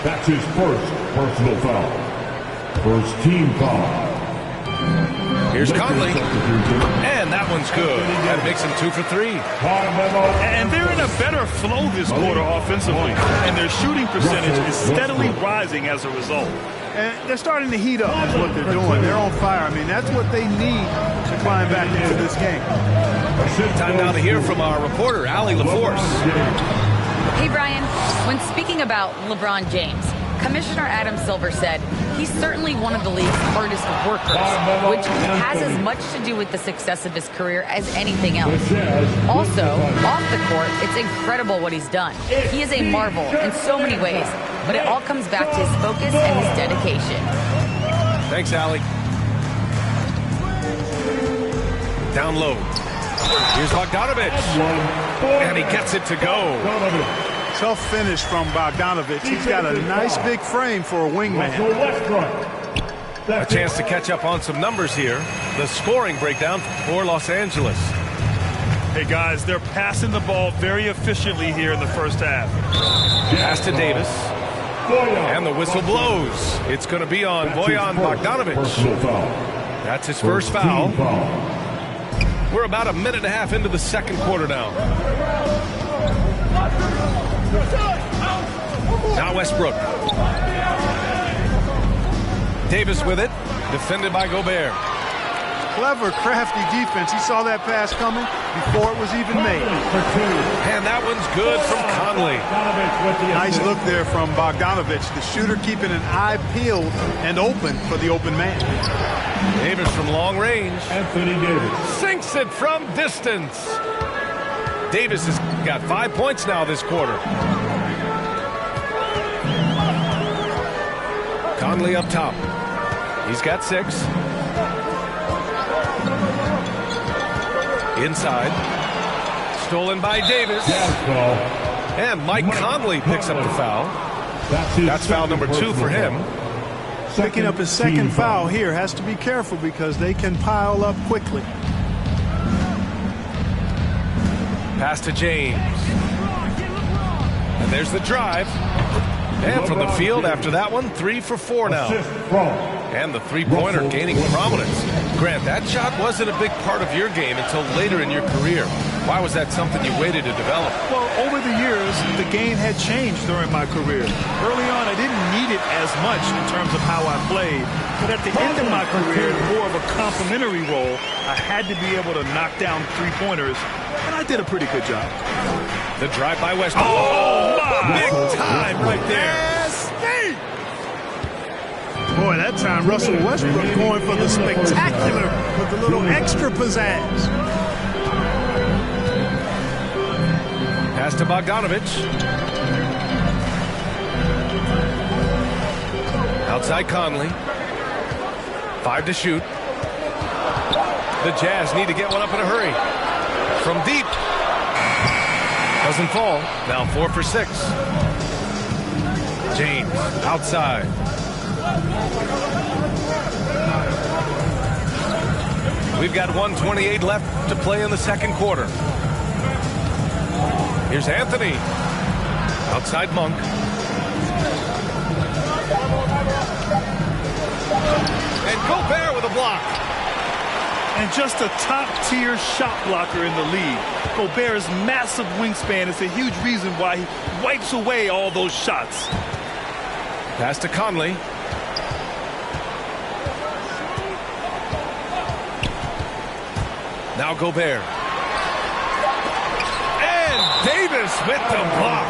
That's his first personal foul. First team foul. Here's Conley. And that one's good. That makes him 2 for 3. And they're in a better flow this quarter offensively. And their shooting percentage is steadily rising as a result. And they're starting to heat up is what they're doing. They're on fire. I mean, that's what they need to climb back into this game. Time now to hear from our reporter, Allie LaForce. Hey, Brian. When speaking about LeBron James, Commissioner Adam Silver said he's certainly one of the league's hardest workers, which has as much to do with the success of his career as anything else. Also, off the court, it's incredible what he's done. He is a marvel in so many ways, but it all comes back to his focus and his dedication. Thanks, Allie. Down low. Here's Bogdanovich. And he gets it to go. Tough finish from Bogdanovich. He's got a nice big frame for a wingman. A chance to catch up on some numbers here. The scoring breakdown for Los Angeles. Hey, guys, they're passing the ball very efficiently here in the first half. Pass to Davis. And the whistle blows. It's going to be on Bojan Bogdanovich. That's his first foul. We're about a minute and a half into the second quarter now. Now Westbrook. Davis with it. Defended by Gobert. Clever, crafty defense. He saw that pass coming before it was even made. And that one's good from Conley. Nice look there from Bogdanovich. The shooter keeping an eye peeled and open for the open man. Davis from long range. Anthony Davis sinks it from distance. Davis has got 5 points now this quarter. Conley up top. He's got 6. Inside. Stolen by Davis. And Mike Conley picks up the foul. That's foul number 2 for him. Picking up his second foul here. Has to be careful because they can pile up quickly. Pass to James. And there's the drive. And from the field after that one, 3 for 4 now. And the three-pointer gaining prominence. Grant, that shot wasn't a big part of your game until later in your career. Why was that something you waited to develop? Well, over the years, the game had changed during my career. Early on, I didn't need it as much in terms of how I played. But at the end of my career, more of a complementary role, I had to be able to knock down three-pointers, and I did a pretty good job. The drive by Westbrook. Oh, my! Big time right there. Boy, that time Russell Westbrook going for the spectacular with a little extra pizzazz. Pass to Bogdanovich. Outside Conley. 5 to shoot. The Jazz need to get one up in a hurry. From deep. Doesn't fall. Now 4 for 6. James outside. We've got 1:28 left to play in the second quarter. Here's Anthony. Outside Monk. And Gobert with a block. And just a top-tier shot blocker in the league. Gobert's massive wingspan is a huge reason why he wipes away all those shots. Pass to Conley. Now Gobert. And Davis with the block.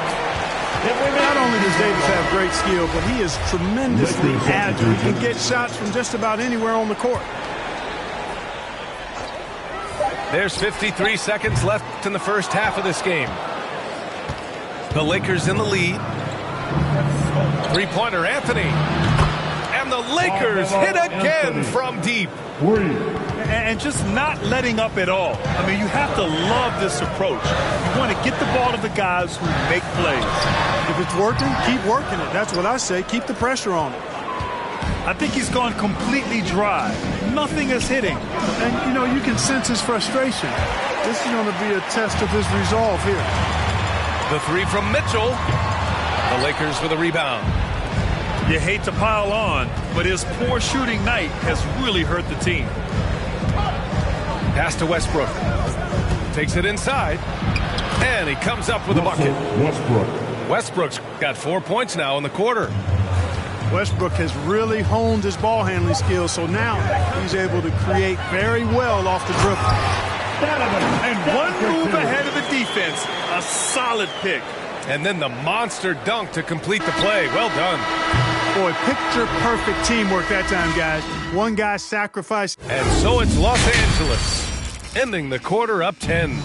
Not only does Davis have great skill, but he is tremendously agile. He can get shots from just about anywhere on the court. There's 53 seconds left in the first half of this game. The Lakers in the lead. Three-pointer, Anthony. And the Lakers hit again from deep. And just not letting up at all. I mean, you have to love this approach. You want to get the ball to the guys who make plays. If it's working, keep working it. That's what I say. Keep the pressure on it. I think he's gone completely dry. Nothing is hitting. And, you know, you can sense his frustration. This is going to be a test of his resolve here. The 3 from Mitchell. The Lakers with a rebound. You hate to pile on, but his poor shooting night has really hurt the team. Pass to Westbrook. Takes it inside. And he comes up with a bucket. Westbrook's got 4 points now in the quarter. Westbrook has really honed his ball handling skills, so now he's able to create very well off the dribble. And one move ahead of the defense. A solid pick. And then the monster dunk to complete the play. Well done. Boy, picture-perfect teamwork that time, guys. One guy sacrificed. And so it's Los Angeles, ending the quarter up 10.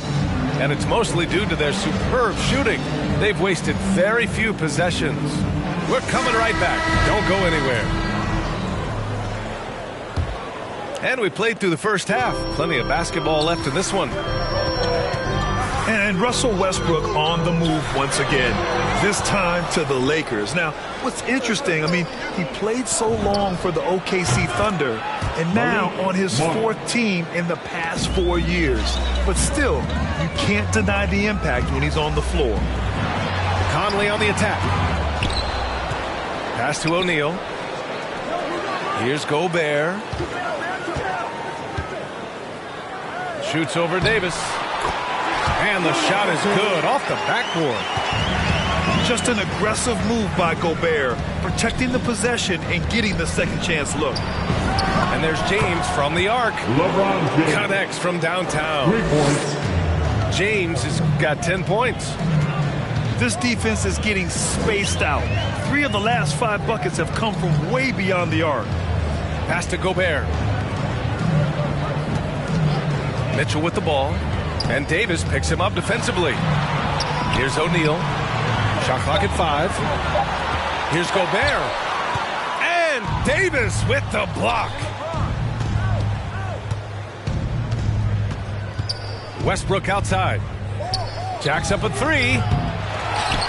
And it's mostly due to their superb shooting. They've wasted very few possessions. We're coming right back. Don't go anywhere. And we played through the first half. Plenty of basketball left in this one. And Russell Westbrook on the move once again, this time to the Lakers. Now, what's interesting, I mean, he played so long for the OKC Thunder, and now on his 4th team in the past 4 years. But still, you can't deny the impact when he's on the floor. Conley on the attack. Pass to O'Neal. Here's Gobert. Shoots over Davis. And the shot is good off the backboard. Just an aggressive move by Gobert, protecting the possession and getting the second chance look. And there's James from the arc. LeBron James. Connects from downtown. 3 points. James has got 10 points. This defense is getting spaced out. 3 of the last 5 buckets have come from way beyond the arc. Pass to Gobert. Mitchell with the ball. And Davis picks him up defensively. Here's O'Neal. Shot clock at 5. Here's Gobert. And Davis with the block. Westbrook outside. Jacks up a 3.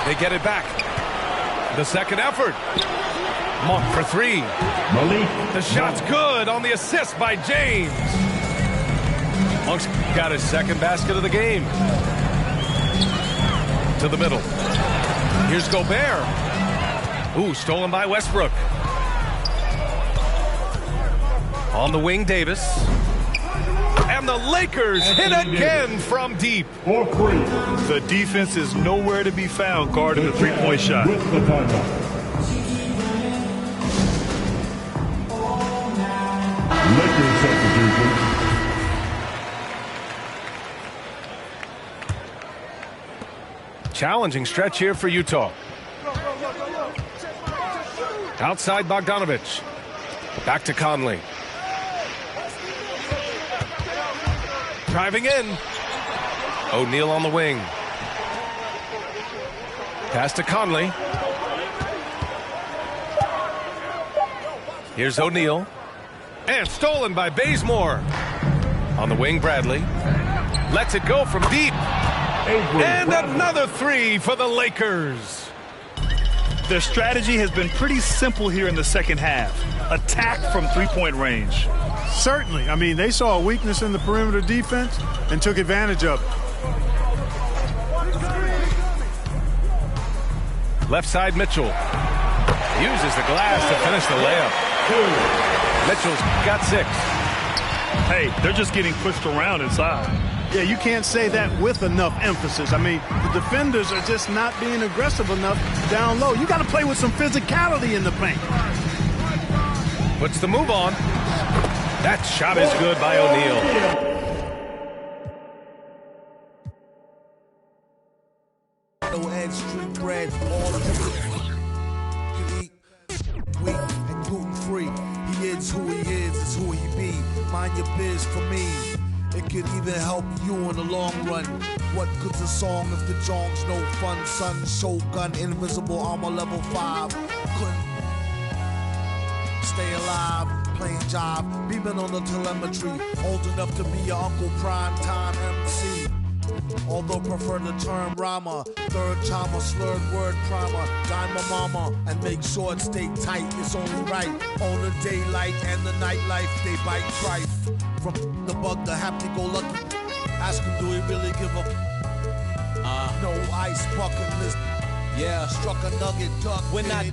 They get it back. The second effort. Monk for 3. The shot's good on the assist by James. Monk's got his second basket of the game. To the middle. Here's Gobert. Ooh, stolen by Westbrook. On the wing, Davis. And the Lakers hit again from deep. The defense is nowhere to be found guarding the three-point shot. Lakers substitution. Challenging stretch here for Utah. Outside Bogdanovich. Back to Conley. Driving in. O'Neal on the wing. Pass to Conley. Here's O'Neal. And stolen by Bazemore. On the wing, Bradley. Lets it go from deep. And another 3 for the Lakers. Their strategy has been pretty simple here in the second half. Attack from three-point range. Certainly. I mean, they saw a weakness in the perimeter defense and took advantage of it. Left side, Mitchell. Uses the glass to finish the layup. Mitchell's got 6. Hey, they're just getting pushed around inside. Yeah, you can't say that with enough emphasis. I mean, the defenders are just not being aggressive enough down low. You got to play with some physicality in the paint. Puts the move on. That shot is good by O'Neal. No edge, street bread, all you eat, weak and gluten free. He is who he is, it's who he be. Mind your biz for me. It could even help you in the long run. What good's a song if the jong's no fun? Sun, Shogun, invisible armor level 5. Couldn't stay alive, playing job, beaming on the telemetry. Old enough to be your Uncle Prime Time MC. Although prefer the term rhymer, third timer, slurred word primer, dime my mama, and make sure it stay tight, it's only right. On the daylight and the nightlife, they bite strife. From the bug to happy-go-lucky, ask him, do he really give a no ice bucket list? Yeah, struck a nugget, duck. When I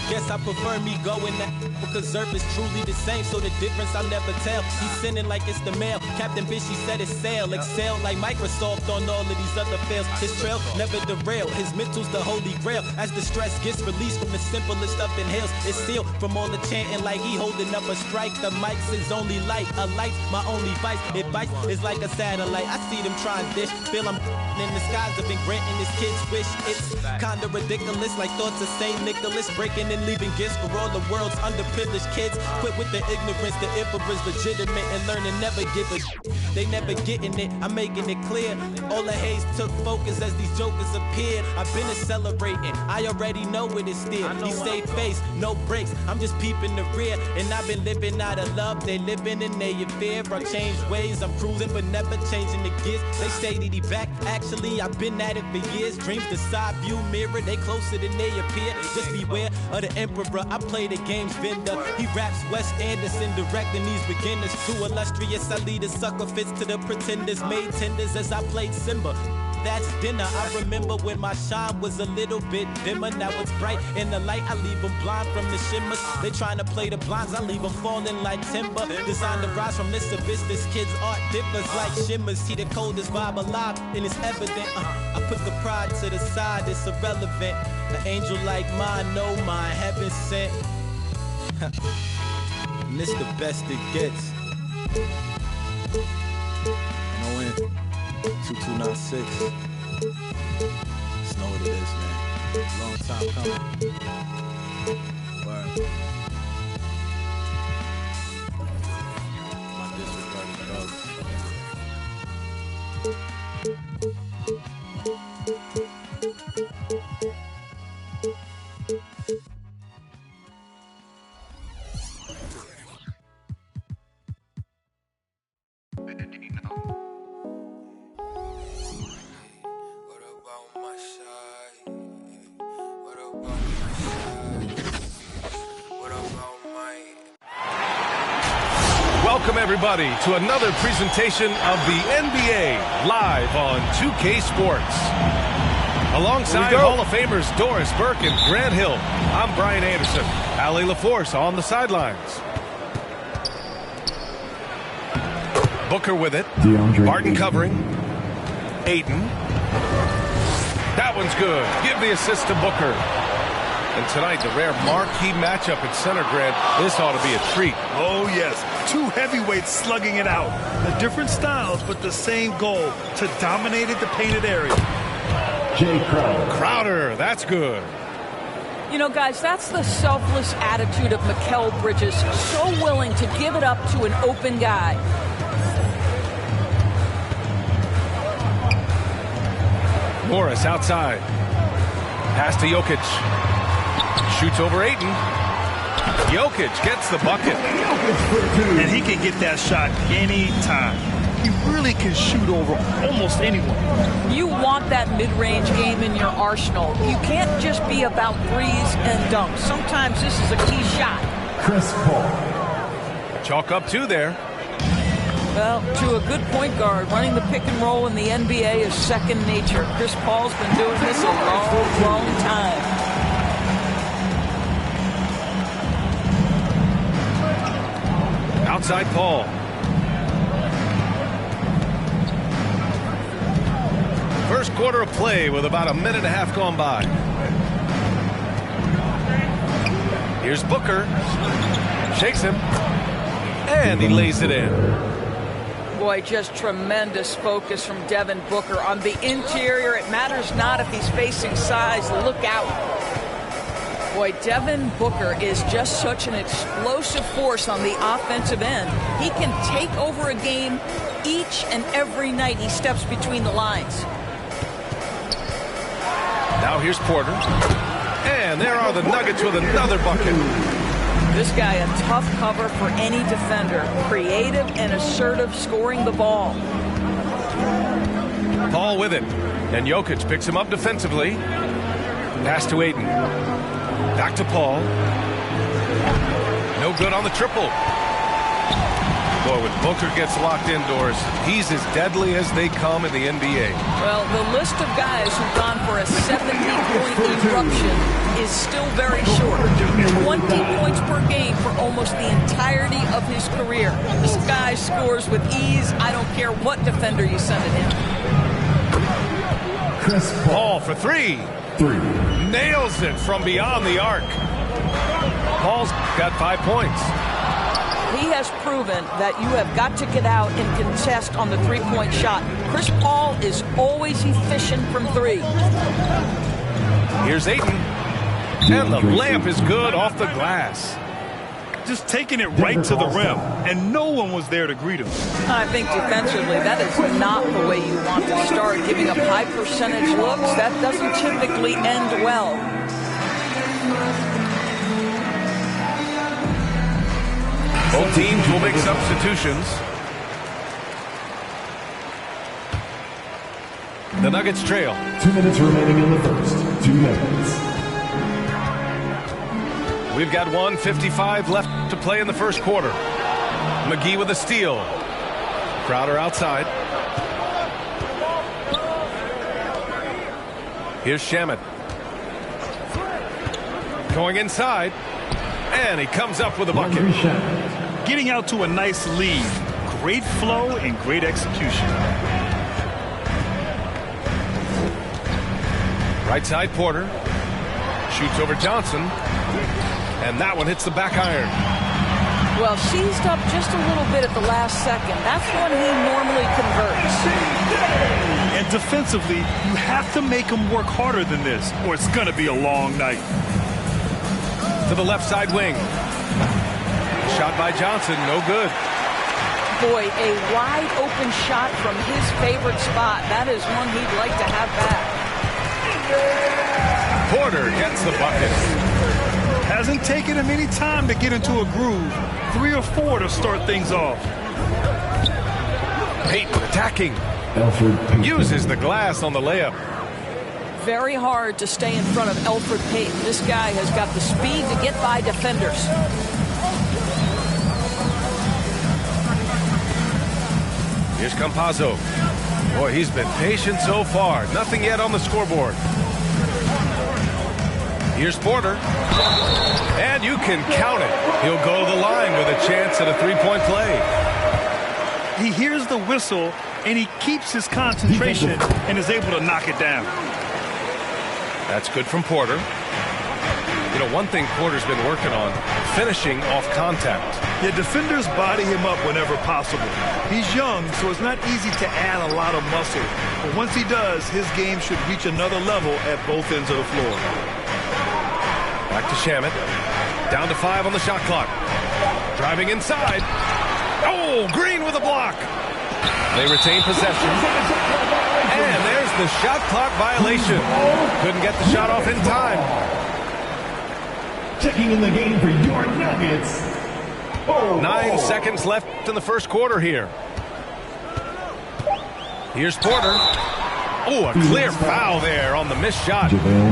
guess I prefer me going that because Zerp is truly the same, so the difference I'll never tell. He's sending like it's the mail. Captain Bishy set his sail. Excel like Microsoft on all of these other fails. His trail never derail. His mental's the holy grail. As the stress gets released from the simplest stuff inhales, it's sealed from all the chanting like he holding up a strike. The mic's his only light. A light's my only vice. Advice is like a satellite. I see them trying dish. Feel I'm in the skies. I've been granting his kids wish. It's kinda ridiculous like thoughts of St. Nicholas breaking and leaving gifts for all the world's underprivileged kids. Quit with the ignorance, the emperor's legitimate and learning never give a they never getting it, I'm making it clear. All the haze took focus as these jokers appeared. I've been celebrating, I already know it is still. He stay face, no breaks, I'm just peeping the rear. And I've been living out of love, they living in their fear. I changed ways, I'm cruising but never changing the gears. They say that he back, actually I've been at it for years. Dreams the side view mirror, they closer than they appear. Just beware of the emperor, I play the game's vendor. He raps Wes Anderson, directing these beginners. Too illustrious, I lead a sucker fits to the pretenders. Made tenders as I played Simba. that's dinner. I remember when my shine was a little bit dimmer. Now it's bright in the light. I leave them blind from the shimmers. They trying to play the blinds. I leave them falling like timber. Designed to rise from this abyss. This kid's art differs like shimmers. See the coldest vibe alive, and it's evident. I put the pride to the side. It's irrelevant. An angel like mine, know mine, heaven sent. And this the best it gets. NON 2296. Just know what it is, man. Long time coming. Word. My disregarded drugs. Welcome, everybody, to another presentation of the NBA live on 2K Sports. Alongside Hall of Famers Doris Burke and Grant Hill, I'm Brian Anderson. Allie LaForce on the sidelines. Booker with it. Martin covering. Ayton. That one's good. Give the assist to Booker. And tonight, the rare marquee matchup at center, Grant. This ought to be a treat. Oh, yes. Two heavyweights slugging it out. The different styles, but the same goal, to dominate the painted area. Jay Crowder, that's good. You know, guys, that's the selfless attitude of Mikal Bridges. So willing to give it up to an open guy. Morris outside. Pass to Jokic. Shoots over Ayton. Jokic gets the bucket. And he can get that shot anytime. He really can shoot over almost anyone. You want that mid-range game in your arsenal. You can't just be about threes and dunks. Sometimes this is a key shot. Chris Paul. Chalk up two there. Well, to a good point guard, running the pick and roll in the NBA is second nature. Chris Paul's been doing this a long, long time. Outside Paul. First quarter of play with about a minute and a half gone by. Here's Booker. Shakes him. And he lays it in. Boy, just tremendous focus from Devin Booker on the interior. It matters not if he's facing size. Look out. Boy, Devin Booker is just such an explosive force on the offensive end. He can take over a game each and every night he steps between the lines. Now here's Porter. And there are the Nuggets with another bucket. This guy a tough cover for any defender. Creative and assertive scoring the ball. Paul with it. And Jokic picks him up defensively. Pass to Ayton. Back to Paul. No good on the triple. Boy, when Booker gets locked indoors, he's as deadly as they come in the NBA. Well, the list of guys who've gone for a 70-point eruption is still very short. 20 points per game for almost the entirety of his career. This guy scores with ease. I don't care what defender you send at him. Chris Paul for three. Nails it from beyond the arc. Paul's got 5 points. He has proven that you have got to get out and contest on the three-point shot. Chris Paul is always efficient from three. Here's Ayton. And the layup is good off the glass. Just taking it right to the rim, and no one was there to greet him. I think defensively, that is not the way you want to start. Giving up high percentage looks, that doesn't typically end well. Both teams will make substitutions. The Nuggets trail. 2 minutes remaining in the first. 2 minutes. We've got 1:55 left to play in the first quarter. McGee with a steal. Crowder outside. Here's Shamet. Going inside. And he comes up with a bucket. Getting out to a nice lead. Great flow and great execution. Right side, Porter. Shoots over Johnson. And that one hits the back iron. Well, seized up just a little bit at the last second. That's when he normally converts. And defensively, you have to make him work harder than this, or it's going to be a long night. To the left side wing. Shot by Johnson, no good. Boy, a wide open shot from his favorite spot. That is one he'd like to have back. Porter gets the bucket. Hasn't taken him any time to get into a groove. 3 or 4 to start things off. Payton attacking. Uses the glass on the layup. Very hard to stay in front of Elfrid Payton. This guy has got the speed to get by defenders. Here's Campazzo. Boy, he's been patient so far. Nothing yet on the scoreboard. Here's Porter. And you can count it. He'll go to the line with a chance at a three-point play. He hears the whistle, and he keeps his concentration and is able to knock it down. That's good from Porter. You know, one thing Porter's been working on, finishing off contact. Yeah, defenders body him up whenever possible. He's young, so it's not easy to add a lot of muscle. But once he does, his game should reach another level at both ends of the floor. Back to Shamet. Down to 5 on the shot clock. Driving inside. Oh, Green with a block. They retain possession. And there's the shot clock violation. Couldn't get the shot off in time. Checking in the game for your Nuggets. 9 seconds left in the first quarter here. Here's Porter. Oh, a clear foul there on the missed shot.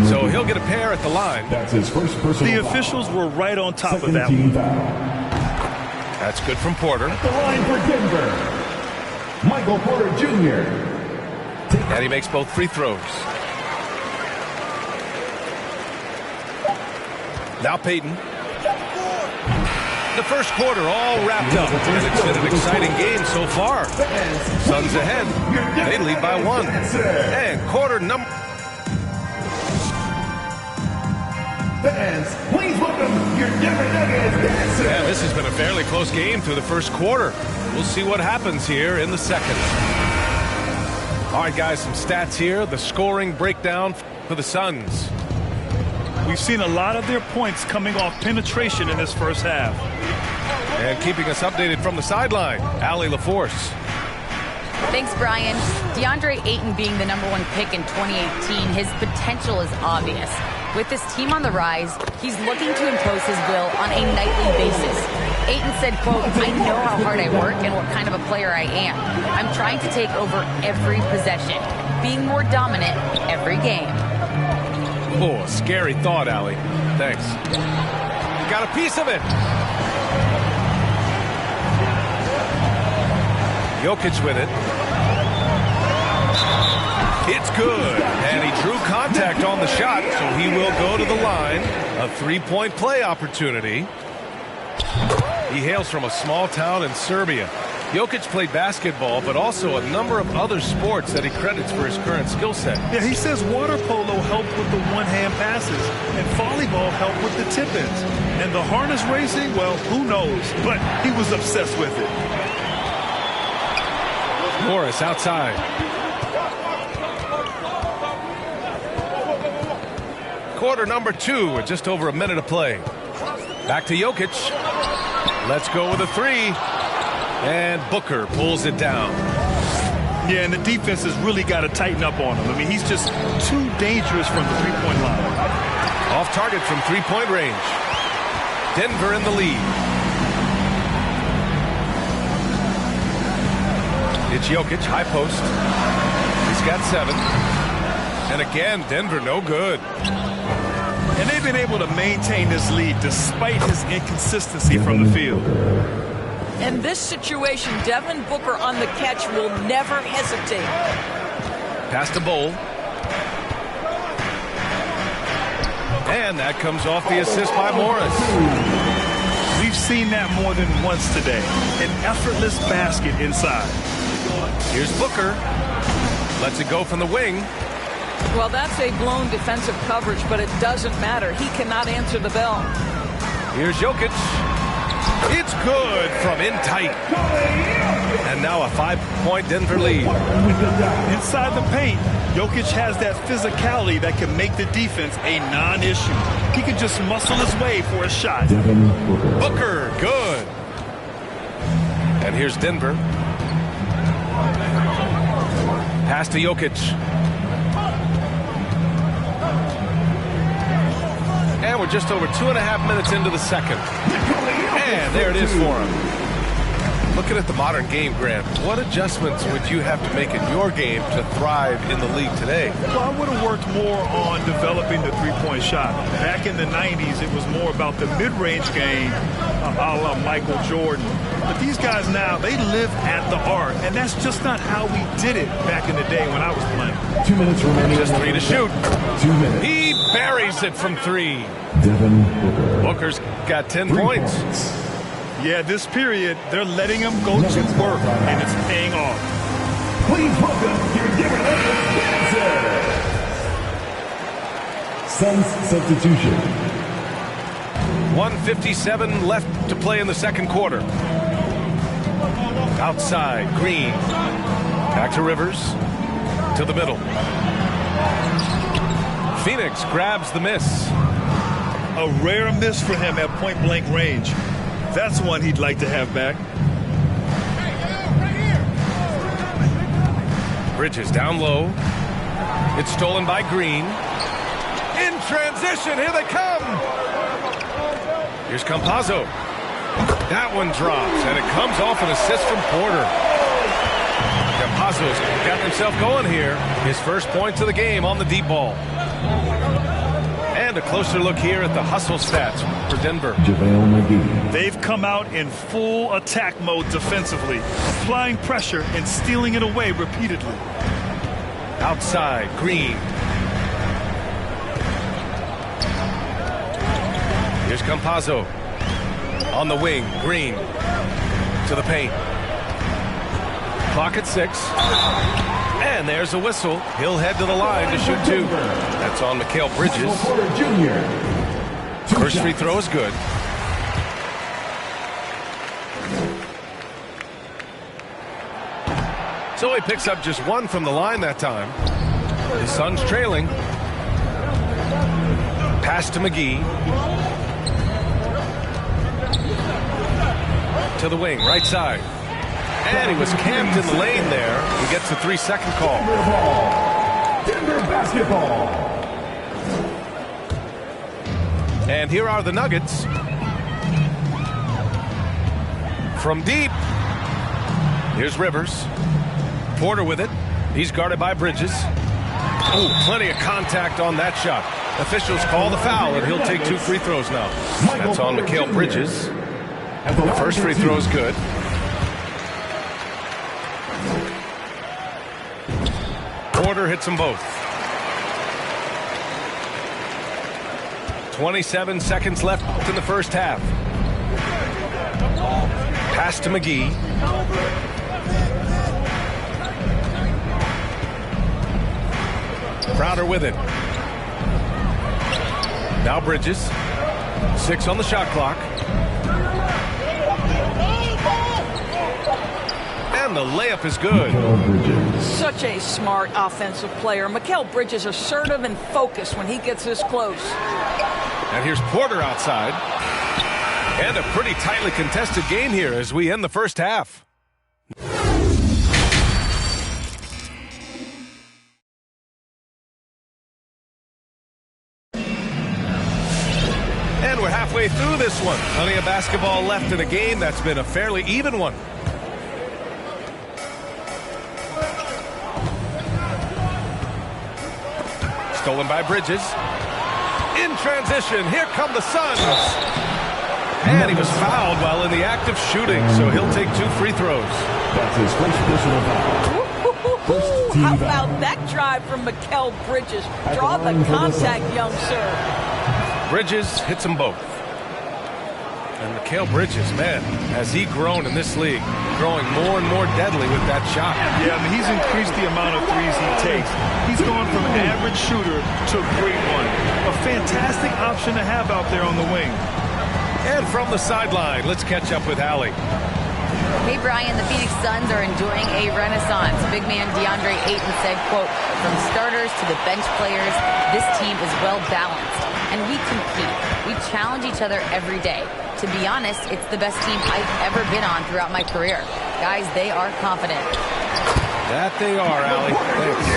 So he'll get a pair at the line. That's his first personal The foul. officials were right on top of Second that team one. foul. That's good from Porter. At the line for Denver, Michael Porter Jr. And he makes both free throws. Now Payton. The first quarter all wrapped up, and it's been an exciting game so far. Suns ahead. They lead by 1. And quarter number... Fans, please welcome your Denver Nuggets dancers. Yeah, this has been a fairly close game through the first quarter. We'll see what happens here in the second. All right, guys, some stats here. The scoring breakdown for the Suns. We've seen a lot of their points coming off penetration in this first half. And keeping us updated from the sideline, Allie LaForce. Thanks, Brian. DeAndre Ayton being the #1 pick in 2018, his potential is obvious. With this team on the rise, he's looking to impose his will on a nightly basis. Ayton said, quote, "I know how hard I work and what kind of a player I am. I'm trying to take over every possession, being more dominant every game." Oh, a scary thought, Allie. Thanks. Got a piece of it. Jokic with it. It's good. And he drew contact on the shot, so he will go to the line. A three-point play opportunity. He hails from a small town in Serbia. Jokic played basketball, but also a number of other sports that he credits for his current skill set. Yeah, he says water polo helped with the one-hand passes, and volleyball helped with the tip-ins. And the harness racing, well, who knows? But he was obsessed with it. Morris outside. Quarter number 2 with just over a minute of play. Back to Jokic. Let's go with a 3. And Booker pulls it down. Yeah, and the defense has really got to tighten up on him. I mean, he's just too dangerous from the three-point line. Off target from three-point range. Denver in the lead. It's Jokic, high post. He's got 7. And again, Denver no good. And they've been able to maintain this lead despite his inconsistency from the field. In this situation, Devin Booker on the catch will never hesitate. Pass to Bowl. And that comes off the assist by Morris. We've seen that more than once today. An effortless basket inside. Here's Booker. Lets it go from the wing. Well, that's a blown defensive coverage, but it doesn't matter. He cannot answer the bell. Here's Jokic. It's good from in tight. And now a 5-point Denver lead. Inside the paint, Jokic has that physicality that can make the defense a non-issue. He can just muscle his way for a shot. Booker, good. And here's Denver. Pass to Jokic. And we're just over 2.5 minutes into the second. And there it is for him. Looking at the modern game, Grant, what adjustments would you have to make in your game to thrive in the league today? Well, I would have worked more on developing the three-point shot. Back in the 90s, it was more about the mid-range game, a la Michael Jordan. But these guys now, they live at the arc, and that's just not how we did it back in the day when I was playing. 2 minutes remaining. Just 3 to shoot. 2 minutes. He buries it from 3. Devin Booker. Booker's got 10 points. Yeah, this period, they're letting him go to work, and it's paying off. Please welcome your giver, Suns substitution. 1:57 left to play in the second quarter. Outside, Green. Back to Rivers. To the middle. Phoenix grabs the miss. A rare miss for him at point-blank range. That's one he'd like to have back. Bridges down low. It's stolen by Green. In transition, here they come. Here's Campazzo. That one drops, and it comes off an assist from Porter. Campazzo's got himself going here. His first points of the game on the deep ball. And a closer look here at the hustle stats for Denver. They've come out in full attack mode defensively, applying pressure and stealing it away repeatedly. Outside, Green. Here's Campazzo. On the wing, Green. To the paint. Clock at 6. And there's a whistle. He'll head to the line to shoot 2. That's on Mikal Bridges. First free throw is good. So he picks up just 1 from the line that time. The Suns trailing. Pass to McGee. To the wing, right side. And he was camped in the lane there. He gets the 3-second call. Denver basketball. And here are the Nuggets. From deep. Here's Rivers. Porter with it. He's guarded by Bridges. Ooh, plenty of contact on that shot. Officials call the foul, and he'll take 2 free throws now. That's on Mikal Bridges. The first free throw is good. Porter hits them both. 27 seconds left in the first half. Pass to McGee. Crowder with it. Now Bridges. 6 on the shot clock. And the layup is good. Such a smart offensive player. Mikal Bridges assertive and focused when he gets this close. And here's Porter outside. And a pretty tightly contested game here as we end the first half. And we're halfway through this one. Plenty of basketball left in a game that's been a fairly even one. Stolen by Bridges. In transition, here come the Suns. And he was fouled while in the act of shooting, so he'll take 2 free throws. That's his first personal foul. How about that drive from Mikal Bridges? Draw the contact, young sir. Bridges hits them both. And Mikal Bridges, man, has he grown in this league, growing more and more deadly with that shot. Yeah, I mean, he's increased the amount of threes he takes. He's gone from average shooter to a great one. A fantastic option to have out there on the wing. And from the sideline, let's catch up with Allie. Hey, Brian, the Phoenix Suns are enjoying a renaissance. Big man DeAndre Ayton said, quote, "From starters to the bench players, this team is well-balanced, and we compete. We challenge each other every day. To be honest, it's the best team I've ever been on throughout my career. Guys, they are confident." That they are, Allie. Thanks.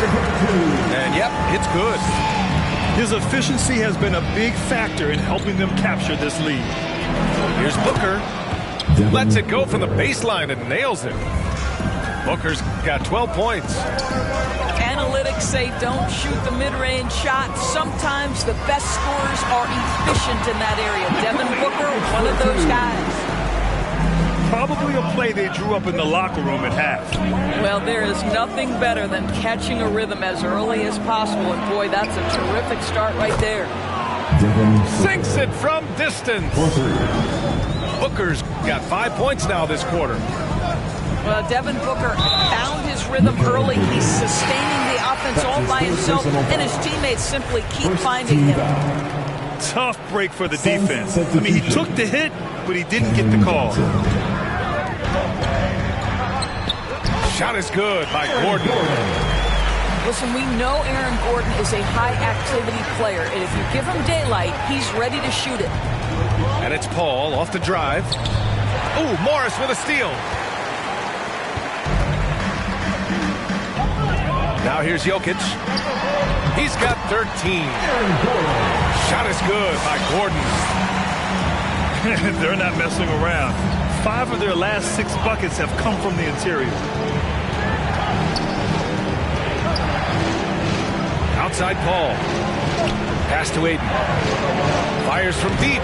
And, yep, it's good. His efficiency has been a big factor in helping them capture this lead. Here's Booker. Lets it go from the baseline and nails it. Booker's got 12 points. Analytics say don't shoot the mid-range shot. Sometimes the best scorers are efficient in that area. Devin Booker, one of those guys. Probably a play they drew up in the locker room at half. Well, there is nothing better than catching a rhythm as early as possible. And boy, that's a terrific start right there. Sinks it from distance. Booker's got 5 points now this quarter. Well, Devin Booker found his rhythm early. He's sustaining the offense all by himself, and his teammates simply keep finding him. Tough break for the defense. I mean, he took the hit, but he didn't get the call. Shot is good by Gordon. Listen, we know Aaron Gordon is a high-activity player, and if you give him daylight, he's ready to shoot it. And it's Paul off the drive. Ooh, Morris with a steal. Now here's Jokic. He's got 13. Shot is good by Gordon. They're not messing around. 5 of their last 6 buckets have come from the interior. Outside Paul. Pass to Ayton. Fires from deep.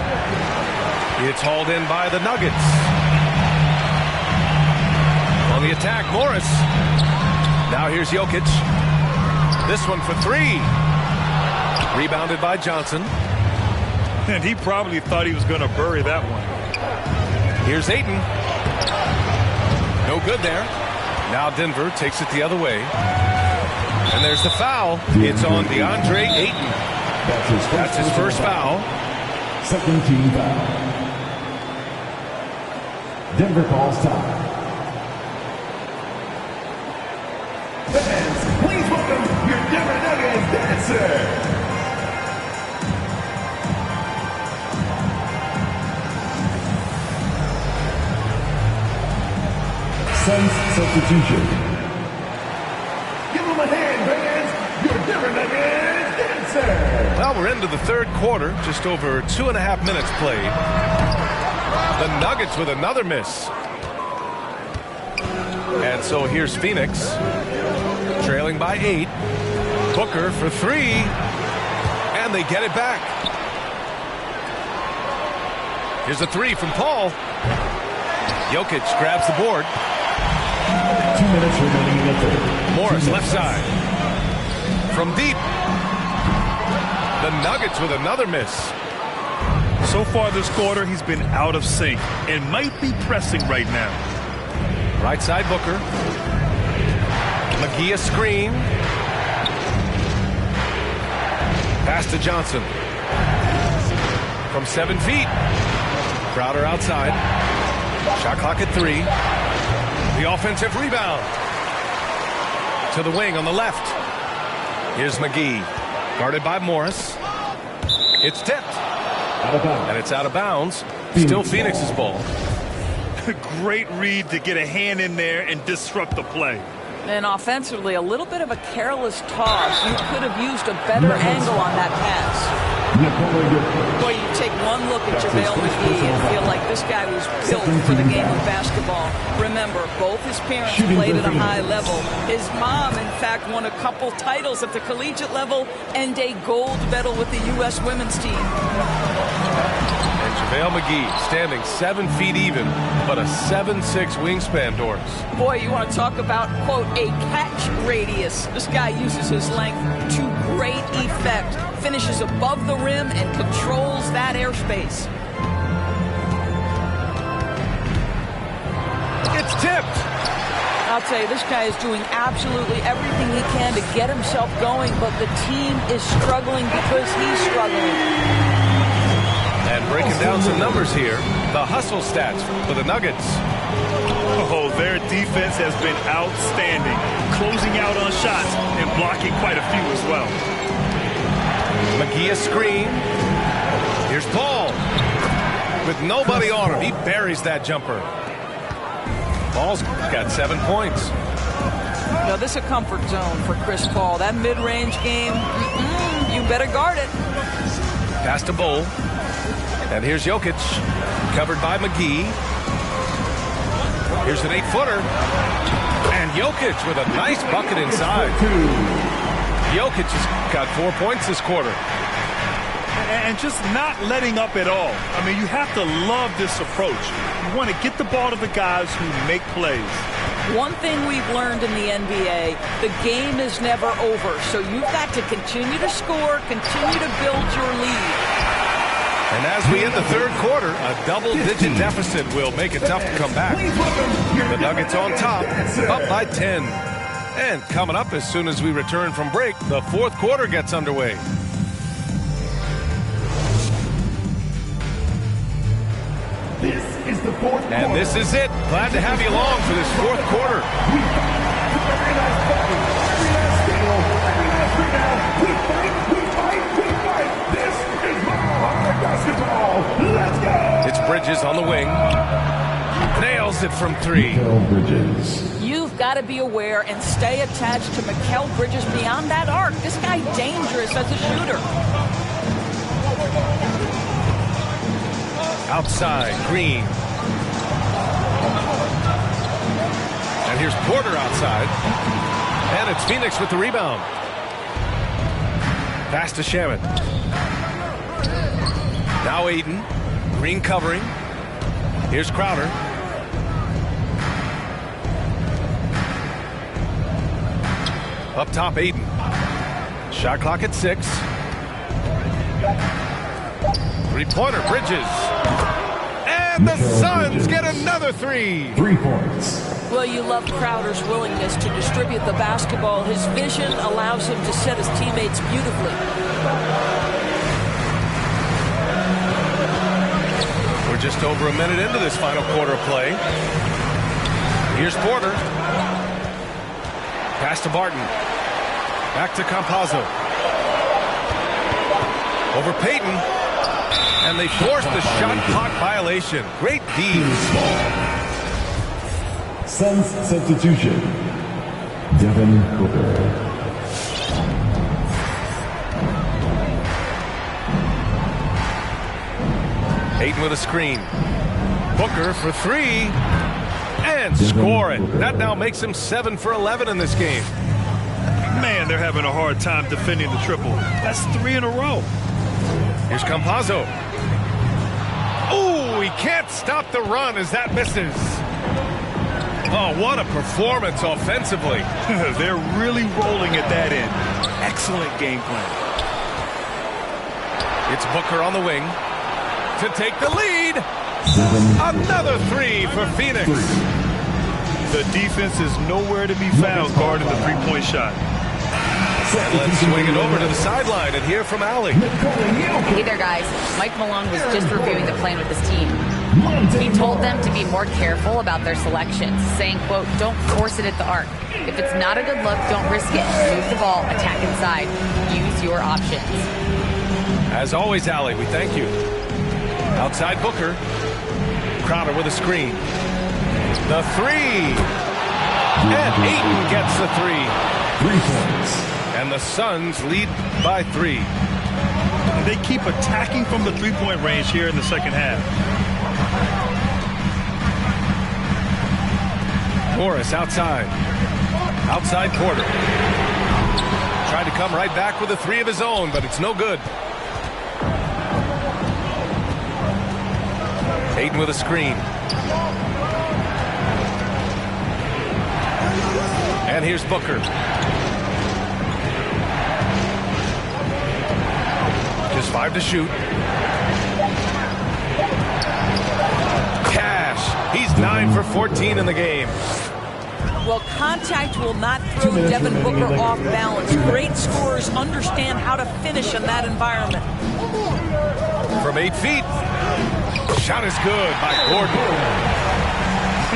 It's hauled in by the Nuggets. On the attack, Morris. Now here's Jokic. This one for 3. Rebounded by Johnson. And he probably thought he was going to bury that one. Here's Ayton. No good there. Now Denver takes it the other way. And there's the foul. It's on DeAndre Ayton. That's his first foul. Second team foul. Denver calls time. Fans, please welcome your Denver Nuggets dancer. Suns substitution. Give them a hand, fans. Your Denver Nuggets dancer. Well, we're into the third quarter. Just over 2.5 minutes played. The Nuggets with another miss. And so here's Phoenix. Trailing by 8. Booker for 3. And they get it back. Here's a 3 from Paul. Jokic grabs the board. 2 minutes remaining in the third. Morris left side. From deep. The Nuggets with another miss. So far this quarter, he's been out of sync and might be pressing right now. Right side Booker. McGee a screen. Pass to Johnson. From 7 feet. Crowder outside. Shot clock at 3. The offensive rebound. To the wing on the left. Here's McGee. Guarded by Morris. It's tipped. And it's out of bounds. Still Phoenix's ball. Great read to get a hand in there and disrupt the play. And offensively, a little bit of a careless toss. You could have used a better angle on that pass. Boy, you take one look at JaVale McGee and feel like this guy was built for the game of basketball. Remember, both his parents played at a high level. His mom, in fact, won a couple titles at the collegiate level and a gold medal with the U.S. women's team. And JaVale McGee standing 7 feet even, but a 7'6" wingspan, Doris. Boy, you want to talk about, quote, a catch radius. This guy uses his length to great effect, finishes above the rim and controls that airspace. It's tipped. I'll tell you, this guy is doing absolutely everything he can to get himself going, but the team is struggling because he's struggling. And breaking down some numbers here, the hustle stats for the Nuggets. Oh, their defense has been outstanding, closing out on shots and blocking quite a few as well. McGee a screen. Here's Paul. With nobody on him, he buries that jumper. Paul's got 7 points. Now, this is a comfort zone for Chris Paul. That mid-range game, you better guard it. Pass to Bull. And here's Jokic, covered by McGee. Here's an 8-footer. And Jokic with a nice bucket inside. Jokic has got 4 points this quarter. And just not letting up at all. I mean, you have to love this approach. You want to get the ball to the guys who make plays. One thing we've learned in the NBA, the game is never over. So you've got to continue to score, continue to build your lead. And as we end the third quarter, a double-digit deficit will make it tough to come back. The Nuggets on top, up by 10. And coming up as soon as we return from break, the fourth quarter gets underway. This is the fourth quarter. And this is it. Glad to have you along for this fourth quarter. We fight for every last bucket, every last steal, every last rebound. We fight, we fight, we fight. This is my basketball. Let's go. It's Bridges on the wing. Nails it from 3. You've got to be aware and stay attached to Mikal Bridges beyond that arc. This guy's dangerous as a shooter. Outside, Green. And here's Porter outside. And it's Phoenix with the rebound. Pass to Shaman. Now Aiden. Green covering. Here's Crowder. Up top, Aiden. Shot clock at 6. Three-pointer, Bridges. And the Suns get another 3. 3 points. Well, you love Crowder's willingness to distribute the basketball. His vision allows him to set his teammates beautifully. We're just over a minute into this final quarter of play. Here's Porter. Pass to Barton. Back to Campazzo. Over Payton. And they forced the shot clock violation. Great D. Suns substitution. Devin Booker. Ayton with a screen. Booker for 3. And score it. That now makes him 7 for 11 in this game. Man, they're having a hard time defending the triple. That's 3 in a row. Here's Campazzo. Oh, he can't stop the run as that misses. Oh, what a performance offensively. They're really rolling at that end. Excellent game plan. It's Booker on the wing to take the lead. Another 3 for Phoenix. The defense is nowhere to be found guarding the three-point shot. And let's swing it over to the sideline and hear from Allie. Hey there, guys. Mike Malone was just reviewing the plan with his team. He told them to be more careful about their selections, saying, quote, don't force it at the arc. If it's not a good look, don't risk it. Move the ball, attack inside. Use your options. As always, Allie, we thank you. Outside Booker. Crowder with a screen. The 3. And Ayton gets the 3. 3 points. And the Suns lead by 3. They keep attacking from the three-point range here in the second half. Morris outside. Outside Porter. Tried to come right back with a 3 of his own, but it's no good. Ayton with a screen. And here's Booker. Just 5 to shoot. Cash. He's 9 for 14 in the game. Well, contact will not throw Devin Booker off balance. Great scorers understand how to finish in that environment. From 8 feet. Shot is good by Gordon.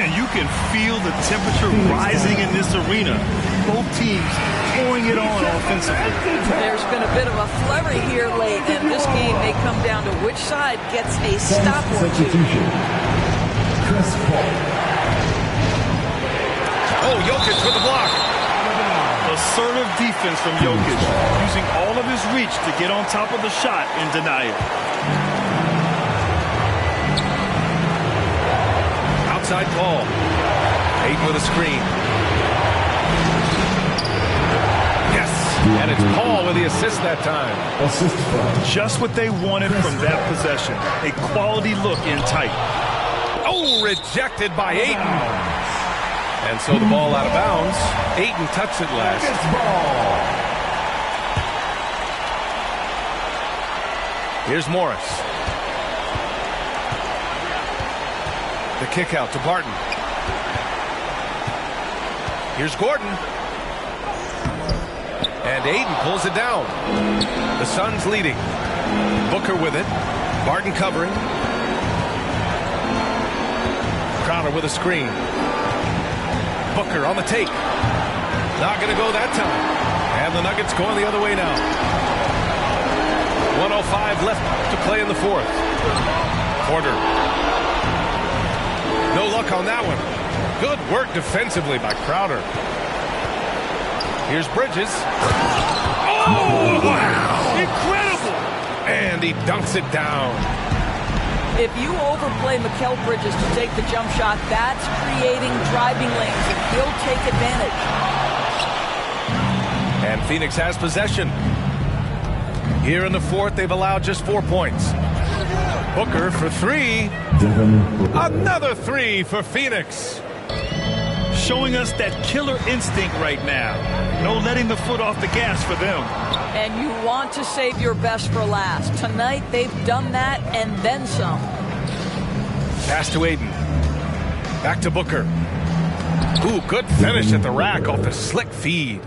And you can feel the temperature rising in this arena. Both teams pouring it on offensively. There's been a bit of a flurry here late, and this game may come down to which side gets a stop or two. Oh, Jokic with the block. Assertive defense from Jokic, using all of his reach to get on top of the shot and deny it. Outside ball. Ayton with a screen. Yes, and it's Paul with the assist that time. Just what they wanted from that possession. A quality look in tight. Oh, rejected by Ayton. And so the ball out of bounds. Ayton touched it last. Here's Morris. The kick out to Barton. Here's Gordon. And Ayton pulls it down. The Suns leading. Booker with it. Barton covering. Crowder with a screen. Booker on the take. Not going to go that time. And the Nuggets going the other way now. 1:05 left to play in the fourth. Porter. No luck on that one. Good work defensively by Crowder. Here's Bridges. Oh, wow! Incredible! And he dunks it down. If you overplay Mikal Bridges to take the jump shot, that's creating driving lanes, and he'll take advantage. And Phoenix has possession. Here in the fourth, they've allowed just 4 points. Booker for 3. Another 3 for Phoenix. Showing us that killer instinct right now. No letting the foot off the gas for them. And you want to save your best for last. Tonight, they've done that and then some. Pass to Ayton. Back to Booker. Ooh, good finish at the rack off the slick feed.